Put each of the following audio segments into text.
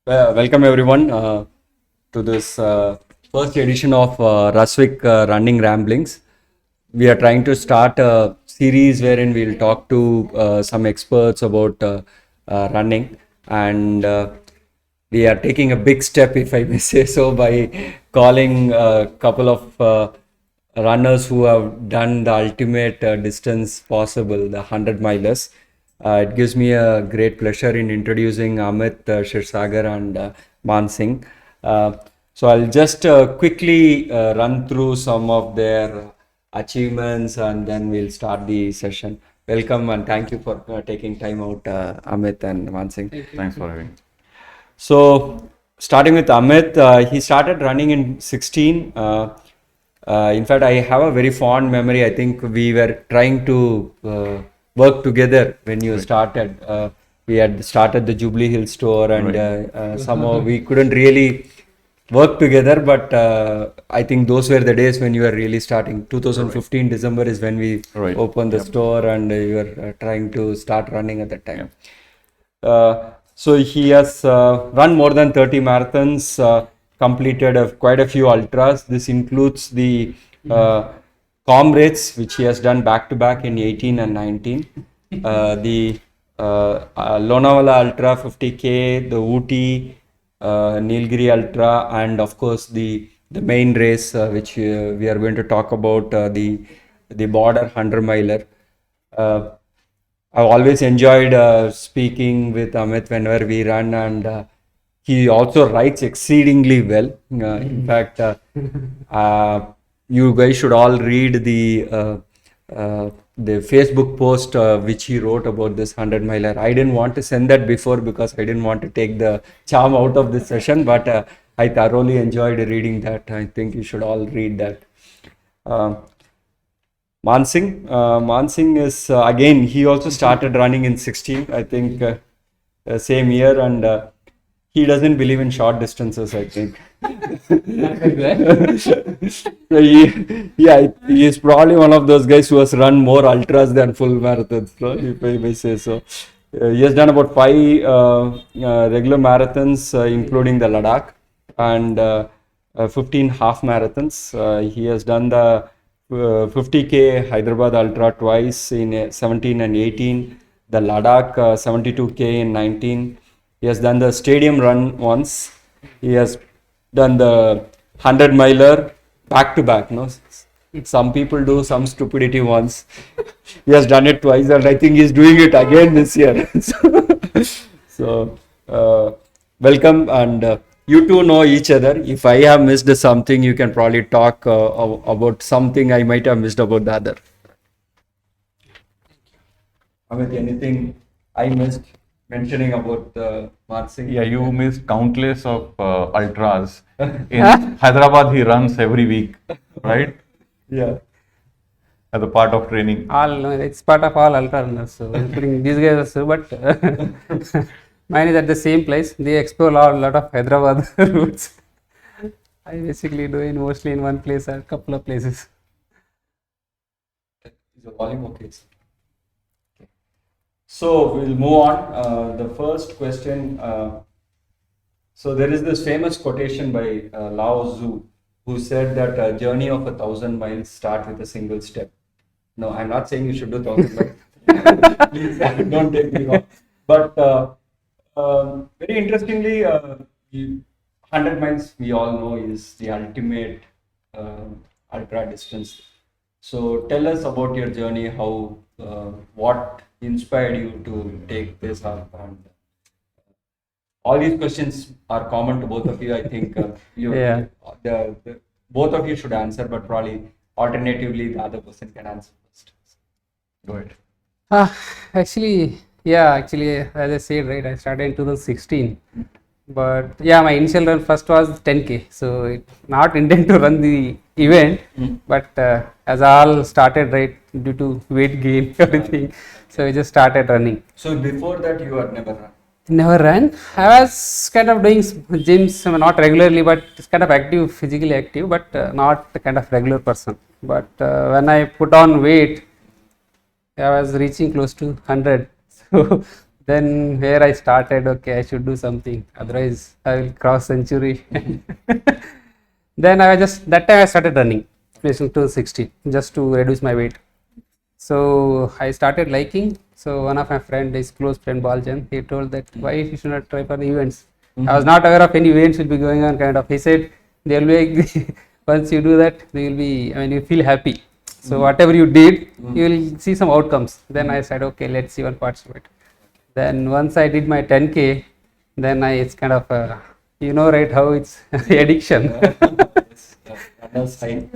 Welcome everyone to this first edition of Rasvik Running Ramblings. We are trying to start a series wherein we'll talk to some experts about running, and we are taking a big step, if I may say so, by calling a couple of runners who have done the ultimate distance possible, the 100 milers. It gives me a great pleasure in introducing Amit Shirsagar and Mansingh. So I'll just quickly run through some of their achievements and then we'll start the session. Welcome and thank you for taking time out, Amit and Mansingh. Thanks for having me. So starting with Amit, he started running in 16. In fact, I have a very fond memory. I think we were trying to work together when you started. We had started the Jubilee Hill store, and somehow we couldn't really work together. But I think those were the days when you were really starting. 2015 December is when we opened the store, and you were trying to start running at that time. So he has run more than 30 marathons, completed quite a few ultras. This includes the Comrades, which he has done back to back in 18 and 19. The Lonavala Ultra 50K, the Ooty, Nilgiri Ultra, and of course the main race, which we are going to talk about, the border 100 miler. I've always enjoyed speaking with Amit whenever we run, and he also writes exceedingly well. In fact, you guys should all read the Facebook post which he wrote about this 100 miler. I didn't want to send that before because I didn't want to take the charm out of this session, but I thoroughly enjoyed reading that. I think you should all read that. Mansingh is again, he also started running in 16, I think same year, and he doesn't believe in short distances, I think. So he is probably one of those guys who has run more ultras than full marathons, if I may say so. He has done about 5 regular marathons, including the Ladakh, and 15 half marathons. He has done the 50K Hyderabad Ultra twice in 17 and 18, the Ladakh 72K in 19. He has done the stadium run once. He has done the 100 miler back to back. No, some people do some stupidity once. He has done it twice, and I think he's doing it again this year. So welcome, and you two know each other. If I have missed something, you can probably talk about something I might have missed about the other. Amit, anything I missed mentioning about Mansingh? Yeah, you missed countless of ultras. In Hyderabad, he runs every week, right? Yeah. As a part of training. It's part of all ultra runners, so including these guys also, but mine is at the same place. They explore a lot of Hyderabad routes. I basically do it mostly in one place or a couple of places. Is the volume okay? So we'll move on. The first question. So there is this famous quotation by Lao Tzu, who said that a journey of 1,000 miles start with a single step. No, I'm not saying you should do 1,000 miles. Please don't take me wrong. But very interestingly, 100 miles we all know is the ultimate ultra distance. So tell us about your journey. How what inspired you to take this up? And all these questions are common to both of you. I think both of you should answer, but probably alternatively the other person can answer first. Go ahead. Actually, as I said, right, I started in 2016. But yeah, my initial run first was 10K. So it not intended to run the event, but as all started, right, due to weight gain, everything. So I just started running. So before that, you had never run? Never ran. I was kind of doing gyms, not regularly, but kind of active, physically active, but not kind of regular person. But when I put on weight, I was reaching close to 100. So Then where I started, okay, I should do something, otherwise I will cross century. Then I just that time I started running, especially to 60, just to reduce my weight. So I started liking. So one of my friend, his close friend Baljan, he told that why you should not try for the events. I was not aware of any events will be going on. Kind of, he said there will be once you do that, they will be. I mean, you feel happy. So whatever you did, you will see some outcomes. Then I said, okay, let's see one participate. Then once I did my 10K, then it's kind of you know right how it's addiction. Yes, that was fine.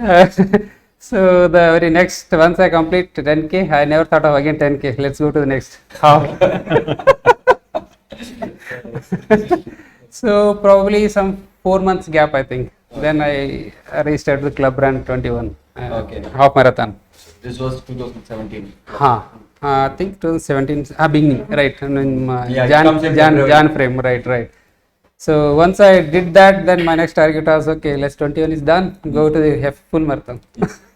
So the very next, once I complete 10K, I never thought of again 10K. Let's go to the next. How? So probably some 4 months gap, I think. Then I registered the club run 21 Okay. half marathon. This was 2017. I think 2017 beginning, right? I mean, Yeah, it comes in Jan February. frame, right. So once I did that, then my next target was okay. Let's 21 is done. Go to the full marathon.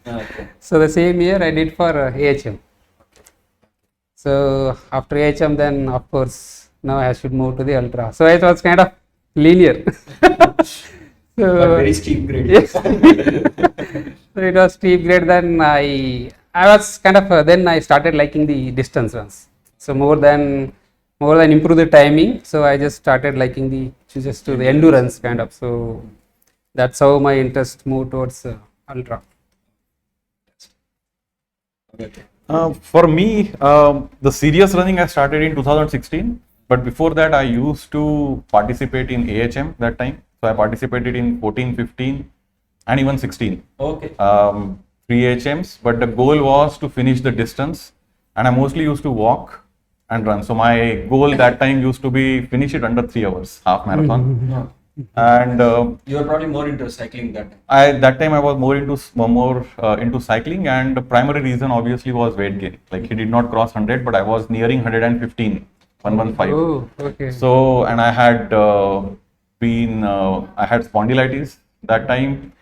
Okay. So the same year I did for AHM. So after AHM, then of course now I should move to the ultra. So it was kind of linear. But So very steep grade. yes. So it was steep grade. Then I was kind of then I started liking the distance runs. So more than improve the timing. So I just started liking the just to the endurance kind of. So that's how my interest moved towards ultra. Okay. For me, the serious running I started in 2016, but before that I used to participate in AHM that time. So I participated in 14, 15 and even 16. Okay. 3 AHMs, but the goal was to finish the distance, and I mostly used to walk and run. So my goal that time used to be finish it under 3 hours, half marathon. No. And You were probably more into cycling that time. that time I was more into cycling, and the primary reason obviously was weight gain. Like he did not cross 100, but I was nearing 115, 115. Oh, okay. So, and I had I had spondylitis that time,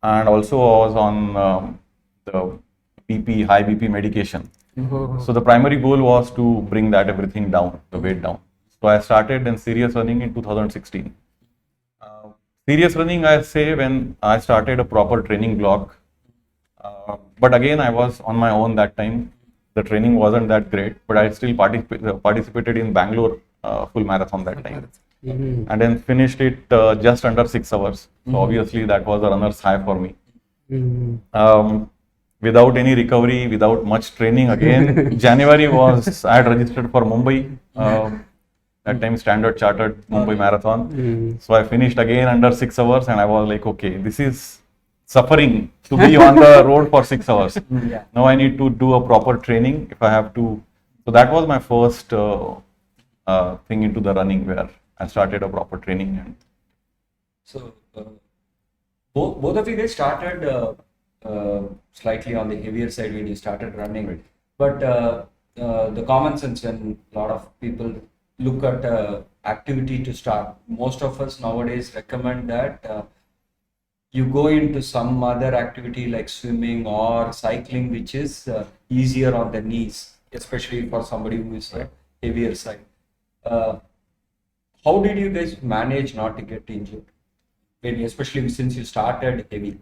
and also I was on the high BP medication. Oh. So the primary goal was to bring that everything down, the weight down. So I started in serious running in 2016. Serious running, I say, when I started a proper training block. But again, I was on my own that time. The training wasn't that great, but I still participated in Bangalore full marathon that time. Mhm. And then finished it just under 6 hours. So obviously that was a runner's high for me. Mhm. Without any recovery, without much training again, January was, I had registered for Mumbai. That time Standard Chartered Mumbai Marathon. Mhm. So I finished again under 6 hours, and I was like, okay, this is suffering to be on the road for 6 hours. Yeah. Now I need to do a proper training if I have to. So that was my first thing into the running, where I started a proper training. And So both of you guys started slightly on the heavier side when you started running, but the common sense when a lot of people look at activity to start, most of us nowadays recommend that you go into some other activity like swimming or cycling, which is easier on the knees, especially for somebody who is heavier side. How did you guys manage not to get injured, especially since you started heavy?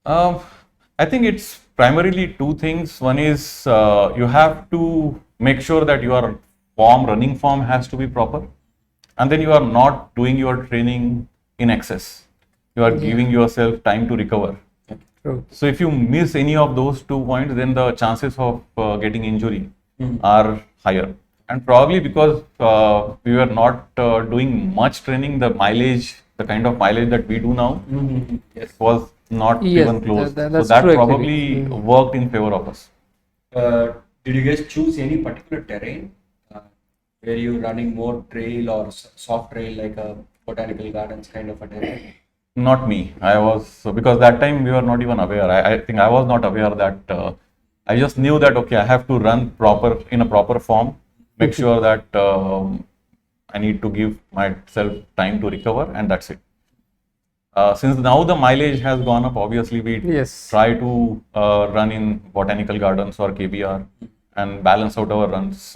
I think it's primarily two things. One is you have to make sure that your running form has to be proper, and then you are not doing your training in excess. You are giving yourself time to recover. True. So if you miss any of those 2 points, then the chances of getting injury are higher. And probably because we were not doing much training, the kind of mileage that we do now, was not Yes, even close. that's so that true, probably actually. worked in favor of us. Did you guys choose any particular terrain where you're running more trail or soft trail like a botanical gardens kind of a terrain? Not me. I was, because that time we were not even aware. I think I was not aware that I just knew that okay, I have to run in a proper form, make sure that I need to give myself time to recover, and that's it. Since now the mileage has gone up, obviously we Yes. try to run in botanical gardens or KBR and balance out our runs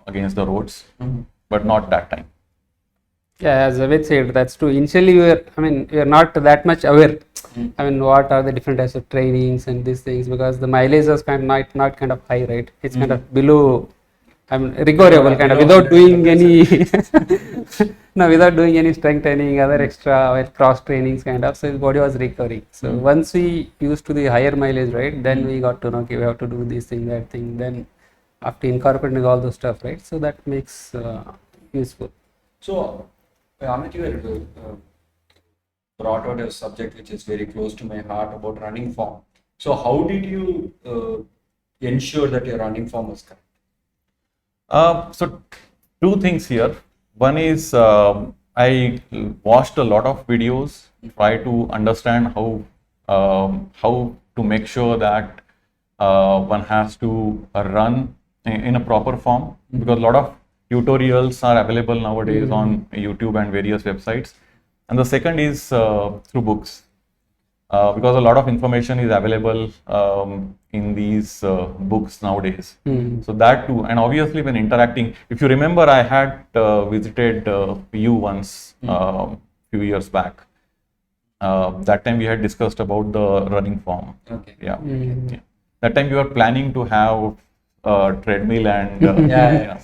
against the roads, but not that time. Yeah, as Amit said, that's true. Initially, we are not that much aware. I mean, what are the different types of trainings and these things, because the mileage was not kind of high, right? It's kind of below, recoverable kind of, without doing any, no, without doing any strength training, other extra or cross trainings kind of. So his body was recovering. So once we used to the higher mileage, right, then we got to know, okay, we have to do this thing, that thing. Then after incorporating all those stuff, right, so that makes useful. So, Amit, you brought out a subject which is very close to my heart about running form. So, how did you ensure that your running form was correct? So two things here. One is I watched a lot of videos, try to understand how to make sure that one has to run in a proper form, because a lot of tutorials are available nowadays on YouTube and various websites. And the second is through books. Because a lot of information is available in these books nowadays. So that too, and obviously when interacting, if you remember, I had visited you once few years back. That time we had discussed about the running form. Okay. Yeah. Yeah. That time you were planning to have treadmill and Yeah.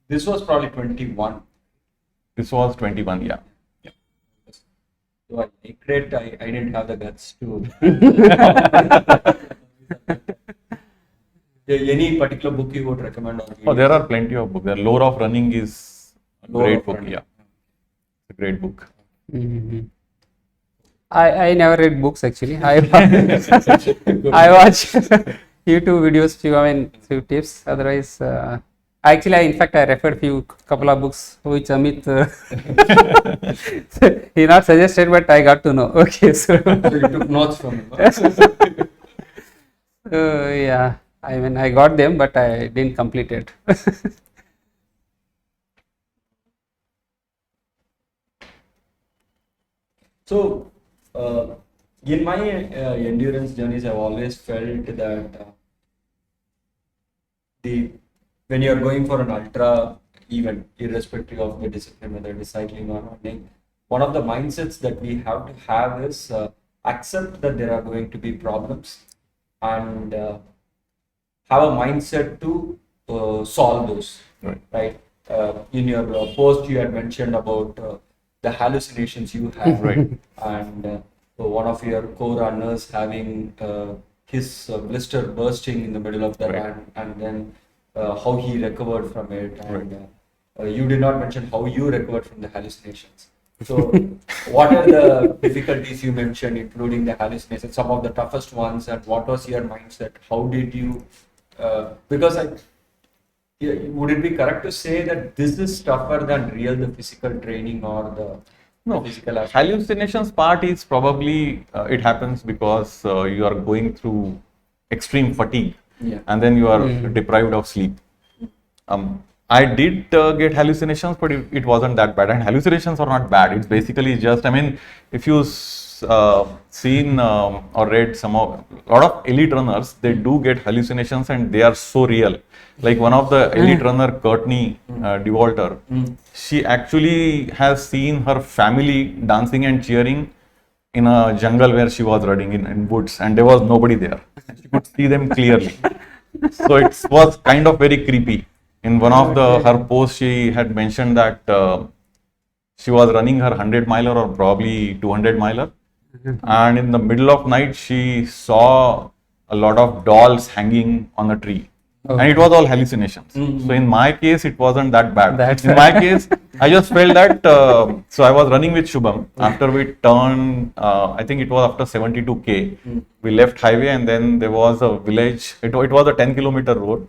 This was probably 21. This was 21. Yeah. So I regret I didn't have the guts to. Any particular book you would recommend? Oh, there are plenty of books. The Lore of Running is a Lore great of book. Running. Yeah, it's a great book. I never read books actually. I watch YouTube videos, few tips. Otherwise, in fact, I referred couple of books which Amit he not suggested, but I got to know. Okay, so So you took notes from him. Yeah, I got them, but I didn't complete it. So, in my endurance journeys, I've always felt that when you're going for an ultra event, irrespective of the discipline, whether it is cycling or running, one of the mindsets that we have to have is accept that there are going to be problems and have a mindset to solve those. Right. In your post, you had mentioned about the hallucinations you have, Right. and one of your co-runners having his blister bursting in the middle of the Right. run, and then how he recovered from it, and you did not mention how you recovered from the hallucinations. So, what are the difficulties you mentioned, including the hallucinations, some of the toughest ones, and what was your mindset? How did you? Because would it be correct to say that this is tougher than the physical training or the physical aspect? Hallucinations part is probably it happens because you are going through extreme fatigue, and then you are deprived of sleep. I did get hallucinations, but it wasn't that bad. And hallucinations are not bad. It's basically just, if you seen or read a lot of elite runners, they do get hallucinations and they are so real. Like one of the elite runner, Courtney DeWalter, she actually has seen her family dancing and cheering in a jungle where she was running in woods, and there was nobody there. She could see them clearly. So it was kind of very creepy. In one of her posts, she had mentioned that she was running her 100-miler or probably 200-miler, and in the middle of night, she saw a lot of dolls hanging on a tree. And it was all hallucinations. So in my case, it wasn't that bad. In my case, I just felt that, so I was running with Shubham. After we turned, I think it was after 72K, we left highway, and then there was a village. It was a 10-kilometer road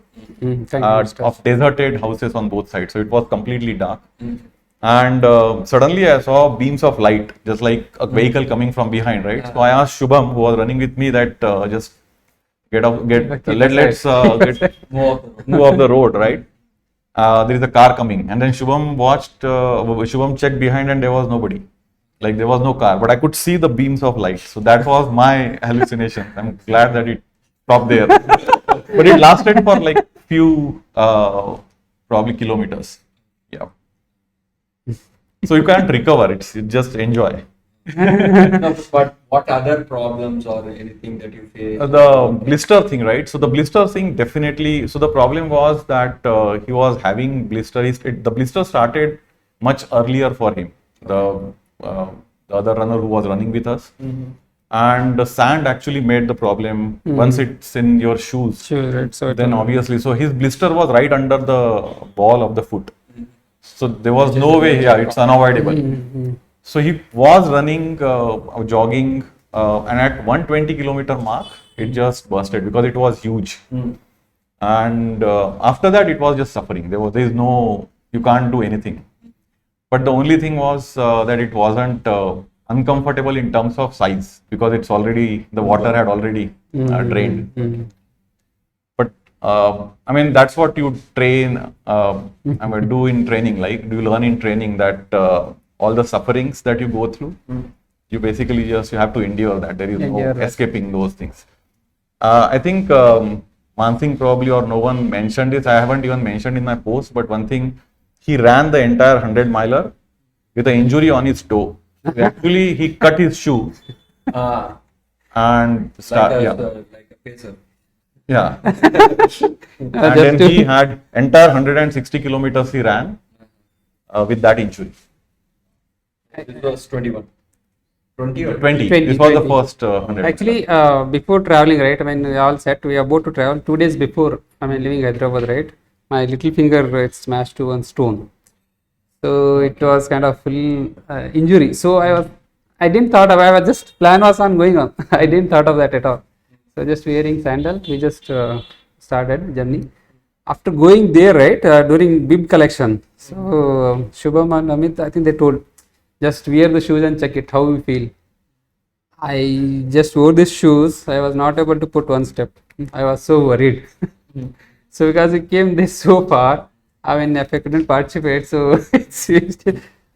of deserted houses on both sides. So it was completely dark. And suddenly I saw beams of light, just like a vehicle coming from behind, right? So I asked Shubham, who was running with me, that just let's move off the road, right? There is a car coming, and then Shubham checked behind, and there was nobody. Like there was no car, but I could see the beams of light. So that was my hallucination. I'm glad that it stopped there. But it lasted for like few probably kilometers. Yeah. So you can't recover. It's just enjoy. No, but what other problems or anything that you face? The blister thing, right? So the blister thing definitely. So the problem was that he was having blister. The blister started much earlier for him. The other runner who was running with us, and the sand actually made the problem. Once it's in your shoes, Sure, right. So it then will- obviously, so his blister was right under the ball of the foot. So there was no way. Yeah, it's unavoidable. So he was running, jogging, and at 120-kilometer mark, it just busted because it was huge. And after that, it was just suffering. There is no, you can't do anything. But the only thing was that it wasn't uncomfortable in terms of size because it's already, the water had already drained. But I mean, that's what you train, do in training. Like, do you learn in training that all the sufferings that you go through, you basically you have to endure that. There is no Endure that. escaping those things. I think Mansingh probably or no one mentioned this. I haven't even mentioned in my post, but one thing, he ran the entire 100-miler with an injury on his toe. Actually, he cut his shoe and Like a pacer. yeah. And then he had entire 160 kilometers he ran with that injury. This was 21. 20 or 20. 20, This was the 20. first 100. Actually, before traveling, right? I mean, we all said we are about to travel 2 days before. I mean, leaving Hyderabad, right? My little finger it smashed to one stone, so it was kind of full injury. So I didn't thought of. I was just plan was on going on. I didn't thought of that at all. So just wearing sandal, we just started journey. After going there, right, during bib collection, so Shubham and Amit, I think they told, just wear the shoes and check it how you feel. I just wore these shoes. I was not able to put one step. I was so worried. So because we came this so far, I mean, if I couldn't participate, so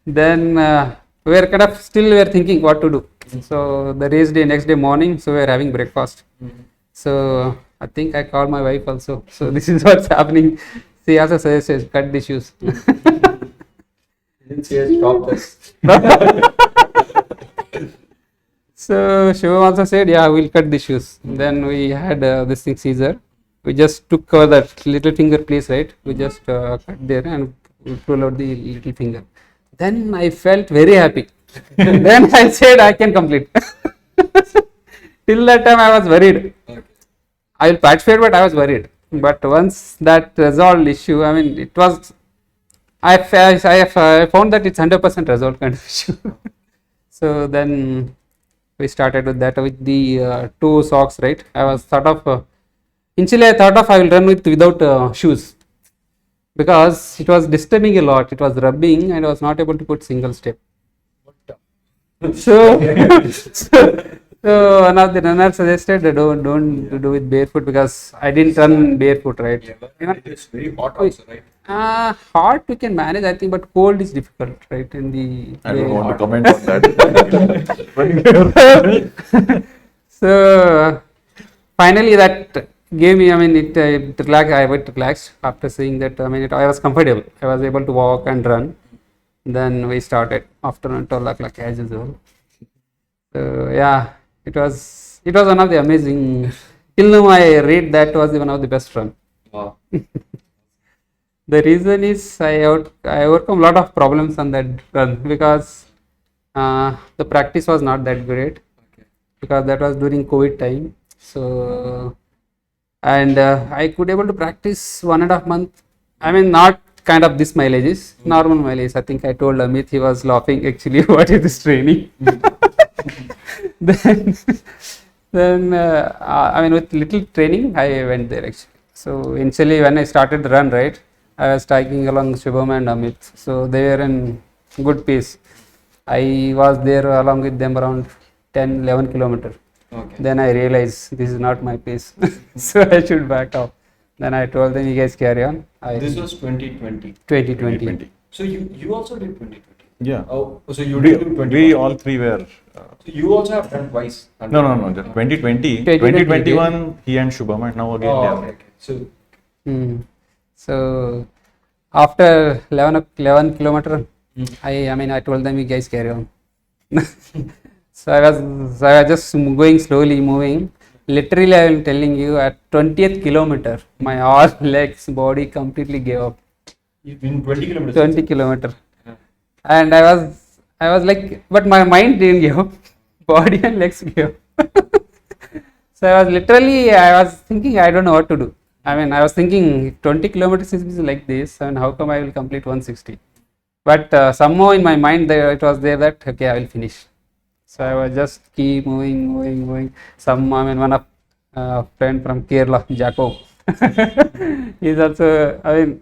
then we were kind of still we were thinking what to do. So the race day, next day morning, so we were having breakfast. So I think I called my wife also. So this is what's happening. She also says cut the shoes. Didn't say stop this. So Shivam also said, yeah, we'll cut the shoes. Then we had this thing Caesar. We just took that little finger place, right? We just cut there and we pull out the little finger. Then I felt very happy. Then I said I can complete. Till that time I was worried. Okay. I will participate, but I was worried. But once that resolved issue, I mean, it was. I found that it's 100% resolved kind of issue. So then we started with that with the two socks, right? I was thought of. Initially, I thought of I will run without shoes because it was disturbing a lot. It was rubbing and I was not able to put single step. So one of the runners suggested don't do it barefoot because I didn't run barefoot, right? Yeah, but Even- it is very hot also, right? hot we can manage, I think, but cold is difficult, right? In the I don't day. want to comment on that. So finally that gave me, I mean, it relaxed. I went relaxed after seeing that. I mean, I was comfortable. I was able to walk and run. Then we started afternoon 12 o'clock as usual. So yeah, it was one of the amazing. Till now I rate that was one of the best run. Wow. The reason is I overcome a lot of problems on that run because the practice was not that great Okay. because that was during COVID time. So and I could able to practice 1.5 month. I mean, not kind of this mileage is normal mileage. I think I told Amit, he was laughing actually. What is this training? then I mean, with little training I went there actually. So initially when I started the run, right, I was tagging along Shubham and Amit. So they were in good pace. I was there along with them around 10-11 kilometers. Okay. Then I realized this is not my pace. So I should back off. Then I told them, you guys carry on. This was 2020. 2020. So you also did 2020. Yeah. Oh, so you did do 2020. We all three were. So you also have done twice. No. Just 2020. 2020, 2021, he and Shubham, and now again. Oh, they are. okay. So Hmm. So after 11 kilometer, I mean I told them, you guys carry on. So I was just going slowly moving. Literally, I am telling you, at 20th kilometer, my all legs, body completely gave up. In 20 kilometers. 20 kilometer, and I was like, but my mind didn't give up. Body and legs gave up. So I was thinking, I don't know what to do. I mean, I was thinking, if 20 kilometers is like this, and how come I will complete 160? But somehow in my mind, there it was there that okay, I will finish. So I was just keep moving. I mean, one of friend from Kerala, Jacob. He's also, I mean,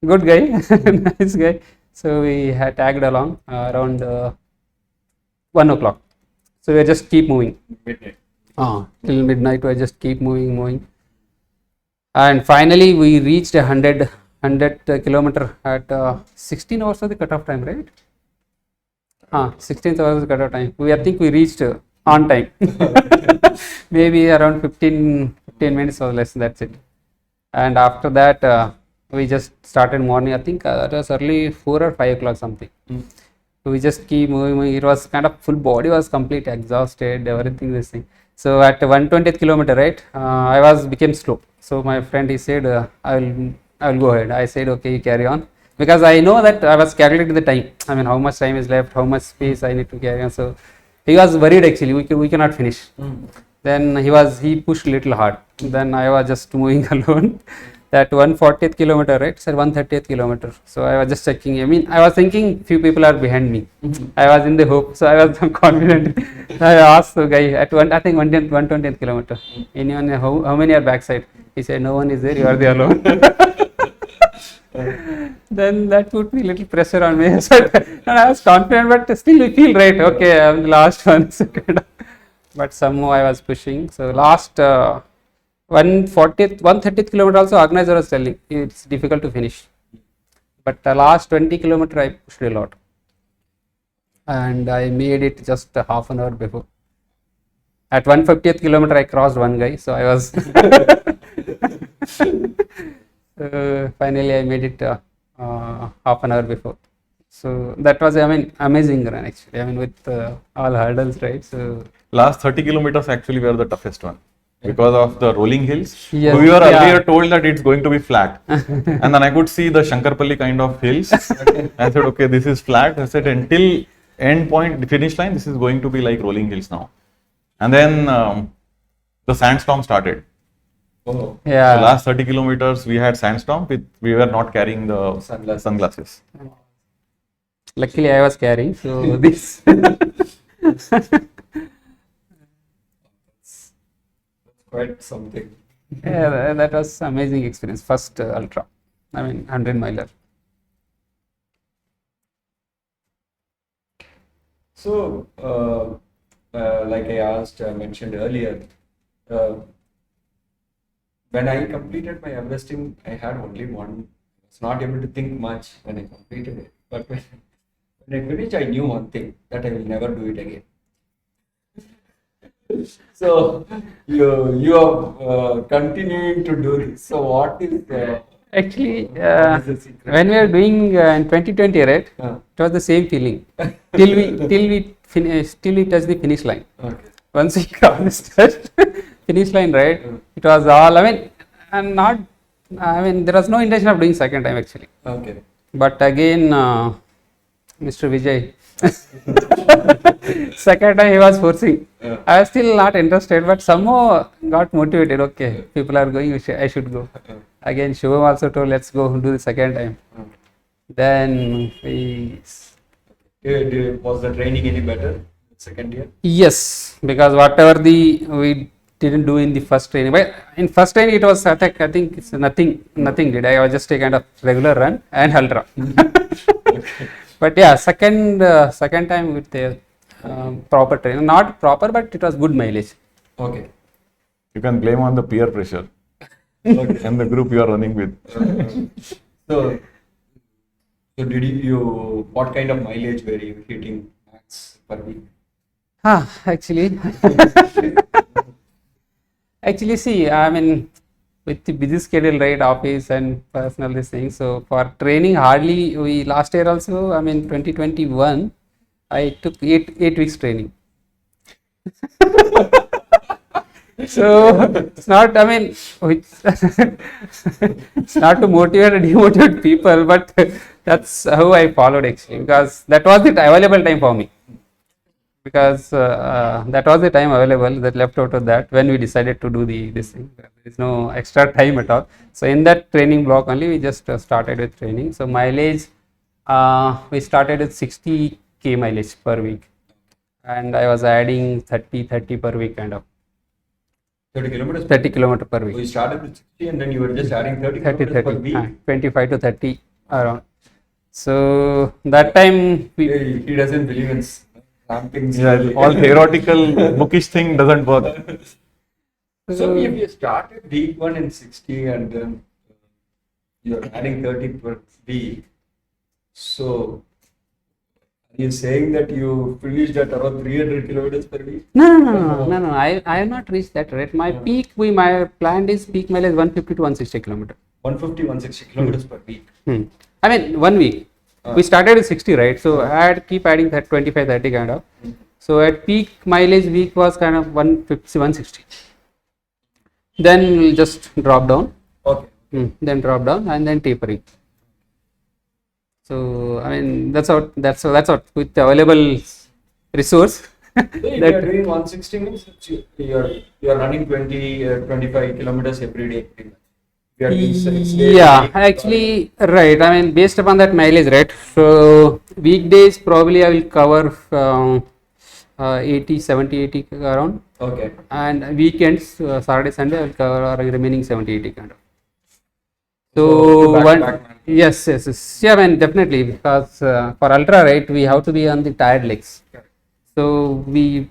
good guy, nice guy. So we had tagged along around 1 o'clock. So we just keep moving. Midnight. Till midnight, we just keep moving. And finally, we reached 100 kilometer at 16 hours of the cutoff time, right? 16 hours cutoff time. I think we reached on time. Maybe around 15 minutes or less, that's it. And after that, we just started morning. I think it was early 4 or 5 o'clock something. So we just keep moving. It was kind of full body was complete exhausted, everything this thing. So at 120th kilometer, right, I became slow. So my friend, he said, I will go ahead. I said, okay, you carry on, because I know that I was calculating the time. I mean, how much time is left, how much space I need to carry on. So he was worried actually. We cannot finish. Then he pushed little hard. Then I was just moving alone. That 140th kilometer, right? Sir, 130th kilometer. So I was just checking. I mean, I was thinking few people are behind me. I was in the hope. So I was confident. I asked the guy at I think 120th kilometer. Anyone? How many are backside? He said, no one is there. You are the alone. Then that put me little pressure on me. So, and I was confident, but still we feel right. Okay, I'm the last one. But somehow I was pushing. So last 130th kilometer also, organizer was telling it's difficult to finish. But the last 20 kilometer I pushed a lot. And I made it just half an hour before. At 150th kilometer I crossed one guy. So I was finally I made it half an hour before. So that was, I mean, amazing run actually. I mean, with all hurdles, right? So Last 30 kilometers actually were the toughest one because of the rolling hills. Yes, We were yeah. earlier told that it's going to be flat. And then I could see the Shankarpalli kind of hills. I said, okay, this is flat. I said, until end point, the finish line, this is going to be like rolling hills now. And then the sandstorm started. Oh, yeah. The last 30 kilometers, we had sandstorm. We were not carrying the sunglasses. Luckily I was carrying. So this. quite something. Yeah, that was amazing experience. First ultra. I mean, 100 miler. So, like I mentioned earlier, when I completed my Everesting, I had only one. I was not able to think much when I completed it. But when I finished, I knew one thing, that I will never do it again. So you are continuing to do this. So what is Actually, what is the secret? when we were doing in 2020, right, it was the same feeling till we touch the finish line. Okay. Once we crossed finish line, right, it was all. I mean, and not. I mean, there was no intention of doing second time actually. Okay. But again, Mr. Vijay, second time he was forcing. Yeah. I was still not interested, but somehow got motivated. Okay, people are going, I should go. Again, Shubham also told, let's go do the second time. Then we. Was the training any better second year? Yes, because whatever we didn't do in the first training. But in first training it was I think it's nothing did. I was just a kind of regular run and ultra. But yeah, second time with the proper training, not proper, but it was good mileage. Okay. You can blame on the peer pressure and the group you are running with. So did you what kind of mileage were you hitting max per week? Actually, see, I mean, with the busy schedule, right, office and personal this thing. So for training, hardly we last year also, I mean 2021, I took eight weeks training. So it's not, I mean, it's not to motivate or demotivate people, but that's how I followed actually, because that was the available time for me. Because that was the time available that left out of that when we decided to do this thing. There is no extra time at all. So in that training block only, we just started with training. So mileage, we started with 60k mileage per week, and I was adding 30 per week kind of. 30 kilometers. 30 kilometer per week. So you started with 60 and then you were just adding 30 30 kilometers per 30 week. 25 to 30 around. So that time we, He doesn't believe in ramping. Yeah, all theoretical bookish thing doesn't work. So if you started week 1 in 60 and then you're adding 30 per week, so are you saying that you finished at around 300 kilometers per week? no. I have not reached that rate. My peak, my planned is peak mileage 150 to 160 kilometer. 150, 160 kilometers per week. I mean 1 week. We started with 60, right? So I had keep adding that 25, 30 kind of. So at peak mileage week was kind of 150, 160. Then we'll just drop down. Okay. Then drop down and then tapering. So I mean that's what with the available resource. So if you are doing 160 means you are running 25 kilometers every day. You are doing 6 days Yeah, a week. actually, right. I mean, based upon that mileage, right? So weekdays probably I will cover 80, 70, 80 around, Okay. and weekends, Saturday, Sunday, I will cover remaining 70, 80 kind of. So So back-to-back. yes. Yeah, I mean, definitely, because for ultra, right, we have to be on the tired legs. So we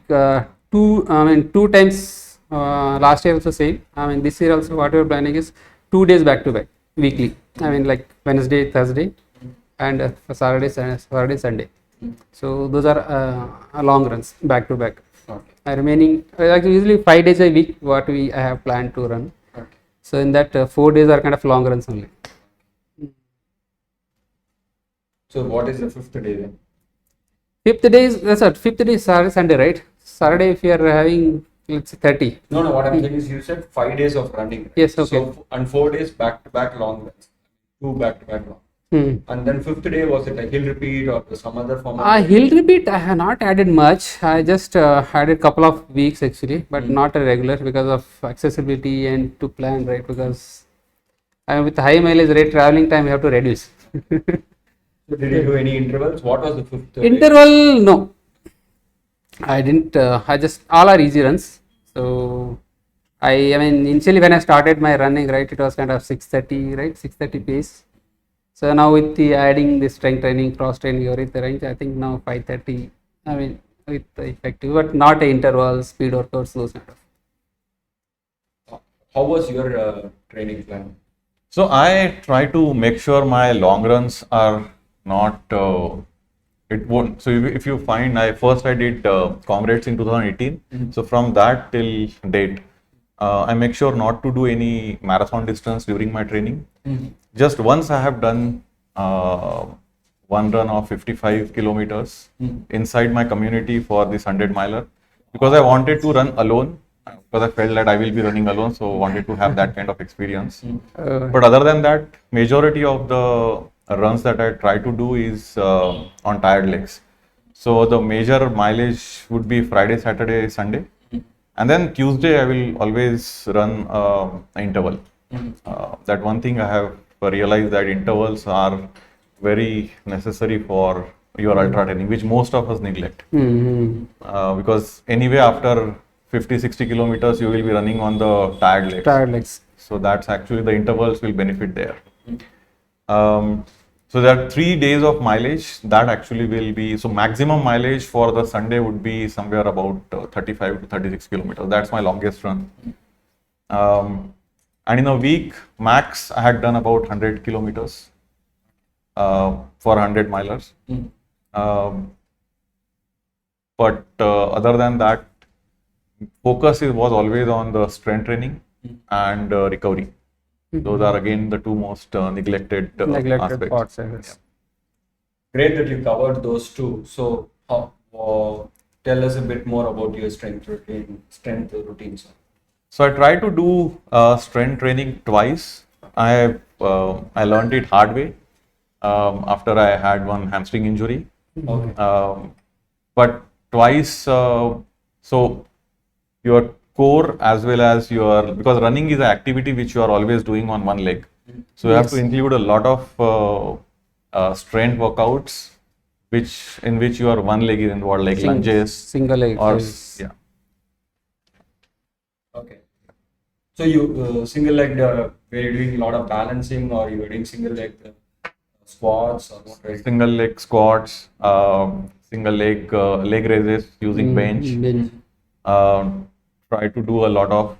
two times last year also same. I mean, this year also what we are planning is 2 days back to back weekly. I mean, like Wednesday, Thursday, and Saturday, Sunday. So those are long runs back to back. Okay. Remaining actually usually 5 days a week what I have planned to run. Okay. So in that 4 days are kind of long runs only. So what is the fifth day then? Fifth day is fifth day is Saturday, Sunday, right? Saturday if you are having, let's say 30. No, what I'm saying is you said 5 days of running. Right? Yes, okay. So and 4 days back to back long runs. 2 back to back long. And then fifth day, was it a hill repeat or some other form of Hill repeat I have not added much. I just added couple of weeks actually, but not a regular because of accessibility and to plan, right? Because with high mileage rate traveling time we have to reduce. So did you do any intervals? What was the fifth day? Interval, no. I didn't. I just all are easy runs. So I mean initially when I started my running, right, it was kind of 6:30, right, 6:30 pace. So now with the adding the strength training, cross training, everything, I think now 5:30. I mean with the effective, but not a interval, speed workouts, those kind of. How was your training plan? So I try to make sure my long runs are not. It won't. So if you find, I did Comrades in 2018. So from that till date, I make sure not to do any marathon distance during my training. Just once I have done one run of 55 kilometers inside my community for this 100 miler, because I wanted to run alone, because I felt that I will be running alone, so wanted to have that kind of experience. But other than that, majority of the runs that I try to do is on tired legs. So the major mileage would be Friday, Saturday, Sunday, and then Tuesday I will always run an interval. That one thing I have realized, that intervals are very necessary for your ultra training, which most of us neglect. Because anyway after 50-60 kilometers you will be running on the tired legs. Tired legs. So that's actually the intervals will benefit there. So there are 3 days of mileage that actually will be, so maximum mileage for the Sunday would be somewhere about 35 to 36 kilometers. That's my longest run. And in a week, max, I had done about 100 kilometers for 100 milers. But other than that, focus was always on the strength training and recovery. Those are again the two most neglected Neglected aspects. parts, I guess. Great that you covered those two. So, tell us a bit more about your strength routines. So I try to do strength training twice. I learned it hard way after I had one hamstring injury. Okay. But twice, so your core as well as your, because running is an activity which you are always doing on one leg. So you have to Yes. include a lot of strength workouts, in which your one leg is involved, like lunges Single leg. or Yes. yeah. Okay. So you single leg, were you doing a lot of balancing, or you were doing single leg squats, or what? Right? Single leg squats, single leg raises using bench. Bench. Try to do a lot of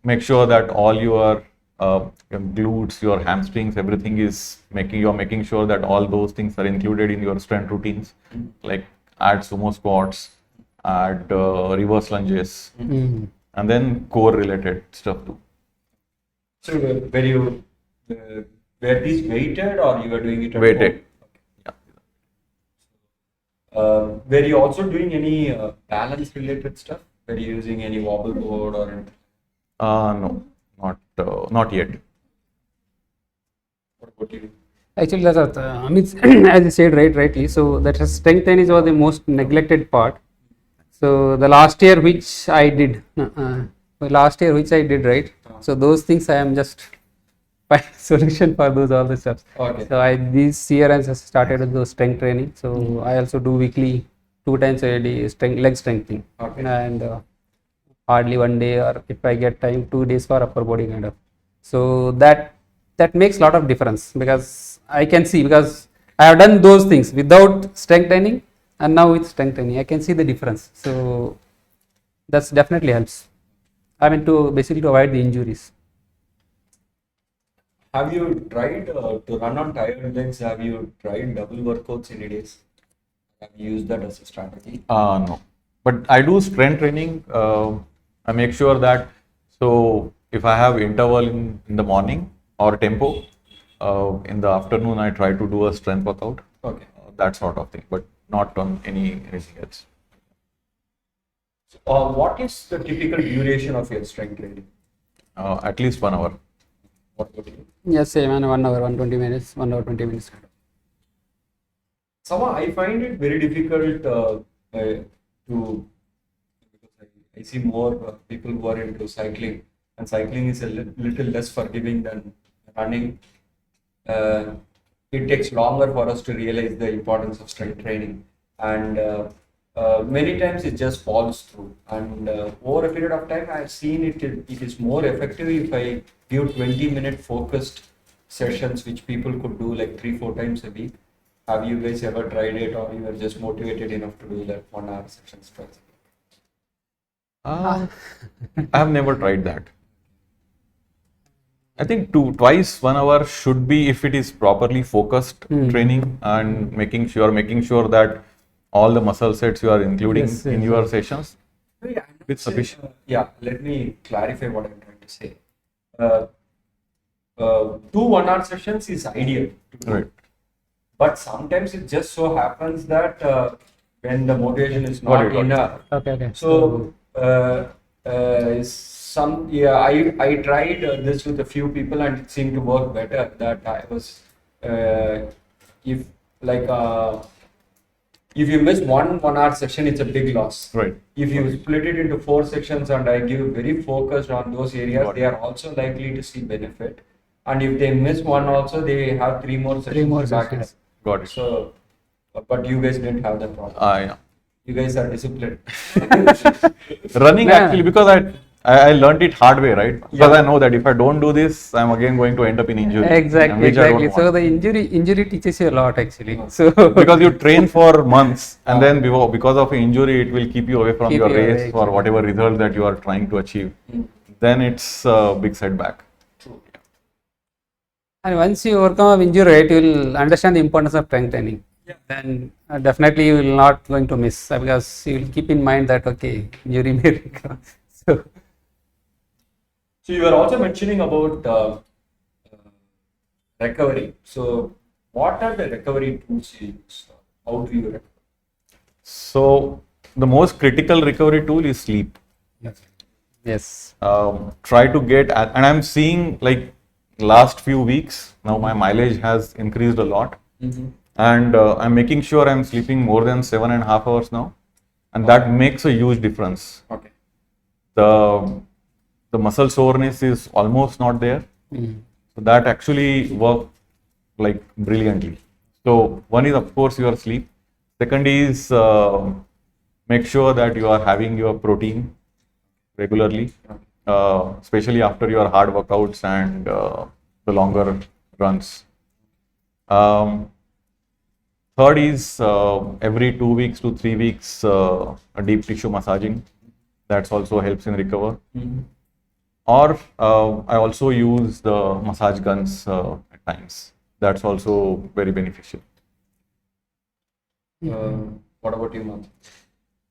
make sure that all your glutes, your hamstrings, everything is making sure that all those things are included in your strength routines. Like add sumo squats, add reverse lunges, Mm. and then core related stuff too. So were you were these weighted, or you were doing it at Weighted. home? Were you also doing any balance related stuff? Were you using any wobble board or anything? No, not yet. What about you? Actually, that's what Amit, as you said, rightly. So that is strength training was the most neglected part. So the last year which I did, right. So those things I am just find solution for those all the stuff. Okay. So this year I just started with those strength training. So I also do weekly 2 times a day leg strengthening, Okay. and hardly one day, or if I get time, 2 days for upper body kind of. So that makes a lot of difference, because I can see, because I have done those things without strength training and now with strength training, I can see the difference. So that's definitely helps. I mean, to basically to avoid the injuries. Have you tried to run on tired legs? Have you tried double workouts in a days? Have you used that as a strategy? No, but I do strength training. I make sure that, so if I have interval in the morning or tempo, in the afternoon I try to do a strength workout, Okay. that sort of thing, but not on anything else. What is the typical duration of your strength training? At least 1 hour. What about you? Yes, same, and 1 hour, 120 minutes, 1 hour, 20 minutes. Somehow I find it very difficult to, because I see more people who are into cycling, and cycling is a little less forgiving than running. It takes longer for us to realize the importance of strength training, and many times it just falls through. And over a period of time, I've seen it is more effective if I give 20-minute focused sessions, which people could do like 3-4 times a week. Have you guys ever tried it, or you were just motivated enough to do that 1 hour sessions twice? I have never tried that. I think twice 1 hour should be, if it is properly focused training, and making sure that all the muscle sets you are including Yes, in yes, your yes. sessions. Yeah, With sufficient. let me clarify what I'm trying to say. 2 1 hour sessions is ideal to do. Right. But sometimes it just so happens that when the motivation is Got not it. enough. Okay. So I tried this with a few people, and it seemed to work better. That I was if like if you miss 1 hour session, it's a big loss. Right. If you split it into 4 sections and I give very focused on those areas, Got it. they are also likely to see benefit. And if they miss one also, they have 3 more sessions. 3 more to back it sessions. up. Got it. So, but you guys didn't have that problem. Yeah. You guys are disciplined. Running Yeah. actually, because I learned it hard way, right? Because Yeah. I know that if I don't do this, I'm again going to end up in injury. and Exactly. which I don't So want. the injury teaches you a lot, actually. So Because you train for months, and then because of injury, it will keep you away from Keep your you race away, or whatever result that you are trying to achieve. Then it's a big setback. True. And once you overcome an injury, right, you will understand the importance of strength training. Yeah. Then definitely you will not going to miss, because you will keep in mind that injury may recur. So So you were also mentioning about recovery. So, what are the recovery tools you use? How do you recover? So the most critical recovery tool is sleep. Yes. Try to get, and I'm seeing like last few weeks now my mileage has increased a lot, and I'm making sure I'm sleeping more than 7.5 hours now, and that makes a huge difference. Okay. The muscle soreness is almost not there, so that actually worked like brilliantly. So one is of course your sleep. Second is make sure that you are having your protein regularly, especially after your hard workouts and the longer runs. Third is every 2 weeks to 3 weeks a deep tissue massaging. That also helps in recover. Or I also use the massage guns at times. That's also very beneficial. What about you, Mansi?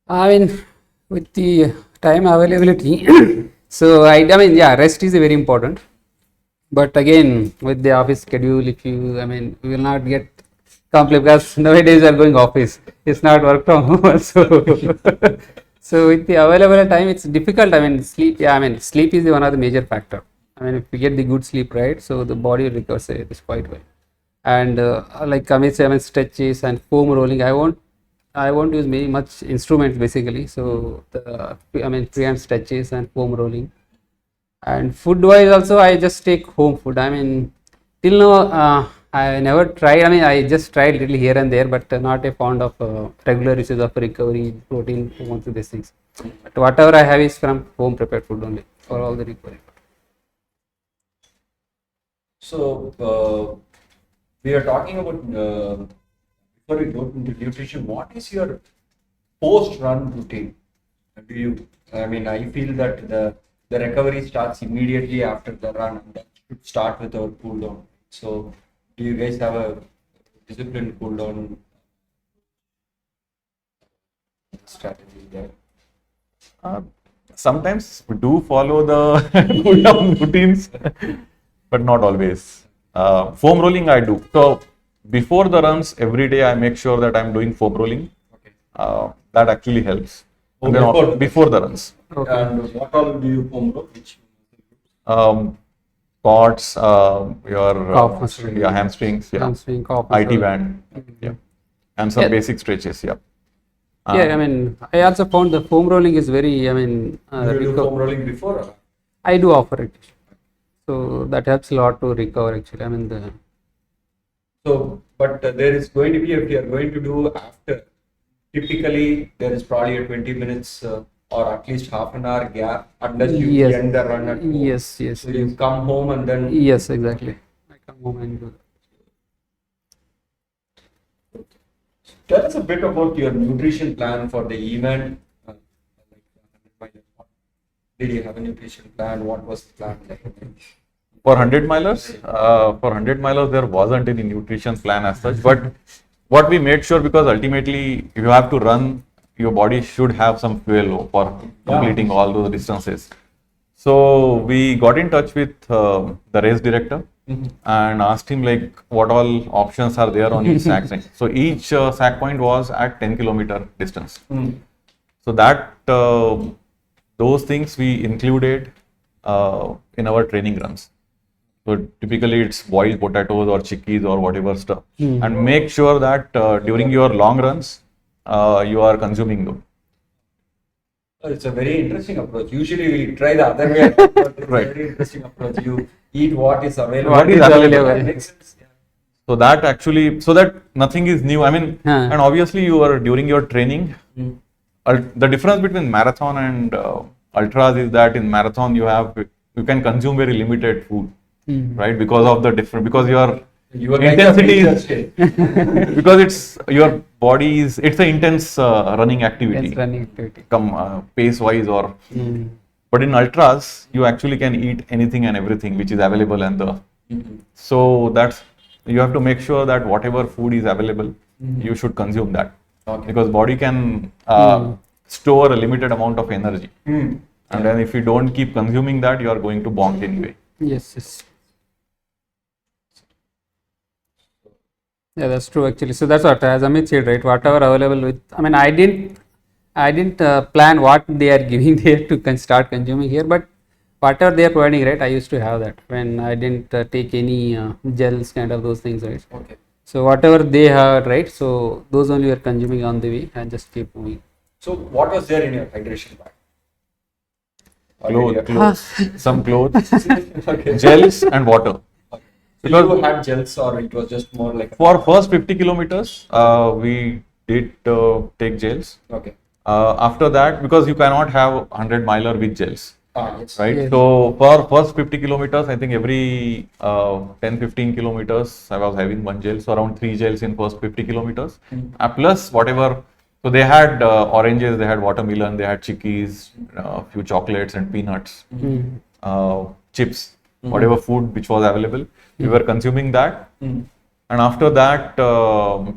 I mean, with the time availability, so I mean, yeah, rest is very important. But again, with the office schedule, if you, I mean, we will not get complete because nowadays we are going office. It's not work from home also. So with the available time, it's difficult. I mean, sleep. Yeah, I mean, sleep is one of the major factor. I mean, if you get the good sleep, right, so the body recovers it quite well. And like Amit said, I mean, stretches and foam rolling. I won't use many much instruments basically. So the I mean, free hand stretches and foam rolling. And food wise also, I just take home food. I mean, till now I never tried. I mean, I just tried little here and there, but not a fond of regular usage of recovery protein, one of these things. But whatever I have is from home prepared food only for all the recovery. So, we are talking about, before we go into nutrition, what is your post-run routine? Do you, I mean, I feel that the recovery starts immediately after the run, and that should start with our cool down. So, do you guys have a disciplined cool down strategy there? Sometimes we do follow the cool down routines, but not always. Foam rolling I do. So before the runs, every day I make sure that I'm doing foam rolling. Okay. That actually helps. Oh, And then before the runs. Okay. And what all do you foam roll? Which? Quads, your Calf muscle. hamstrings, Hamstring, calf IT muscle. band, and some Yeah. basic stretches, Yeah, I mean, I also found the foam rolling is very, I mean, You do foam rolling before? Or? I do offer it. So that helps a lot to recover actually. I mean, So, but there is going to be, if you are going to do after, typically there is probably a 20 minutes or at least half an hour gap unless you Yes. end the run at home. yes. So you come home and then. Yes, exactly. I come home and do that. Tell us a bit about your nutrition plan for the event. Did you have a nutrition plan? What was the plan? For 100 milers, there wasn't any nutrition plan as such, but what we made sure, because ultimately if you have to run, your body should have some fuel for completing all those distances. So we got in touch with the race director and asked him like what all options are there on each sack point. So each sack point was at 10-kilometer distance. So that those things we included in our training runs. So typically it's boiled potatoes or chickpeas or whatever stuff, and make sure that during your long runs you are consuming them. It's a very interesting approach. Usually we try the other way, but it's a very interesting approach. You eat what is available. What is available. That makes sense. Yeah. So that actually, so that nothing is new. I mean, and obviously you are during your training. The difference between marathon and ultras is that in marathon you can consume very limited food, right? Because of the different, because your intensity is because it's your body is it's an intense running activity. Yes, running activity. Pace wise or. But in ultras, you actually can eat anything and everything which is available, and so that's you have to make sure that whatever food is available, you should consume that, because body can store a limited amount of energy, and then if you don't keep consuming that, you are going to bonk anyway. Yes. Yeah, that's true actually. So that's what, as Amit said, right? Whatever available with, I mean, I didn't plan what they are giving there to start consuming here, but whatever they are providing, right? I used to have that when I didn't take any gels, kind of those things, right? Okay. So whatever they have, right? So those only we are consuming on the way and just keep moving. So what was there in your hydration bag? Or did you- Clothes, some clothes, Okay. gels, and water. So Because- you had gels, or it was just more like For first 50 kilometers, we did take gels. okay. After that, because you cannot have 100 miler with gels, Yes. right? Yes. So for first 50 kilometers, I think every 10-15 kilometers, I was having one gel, so around 3 gels in first 50 kilometers. Plus whatever, so they had oranges, they had watermelon, they had chickies, a few chocolates and peanuts, chips, whatever food which was available, we were consuming that. Mm. And after that, the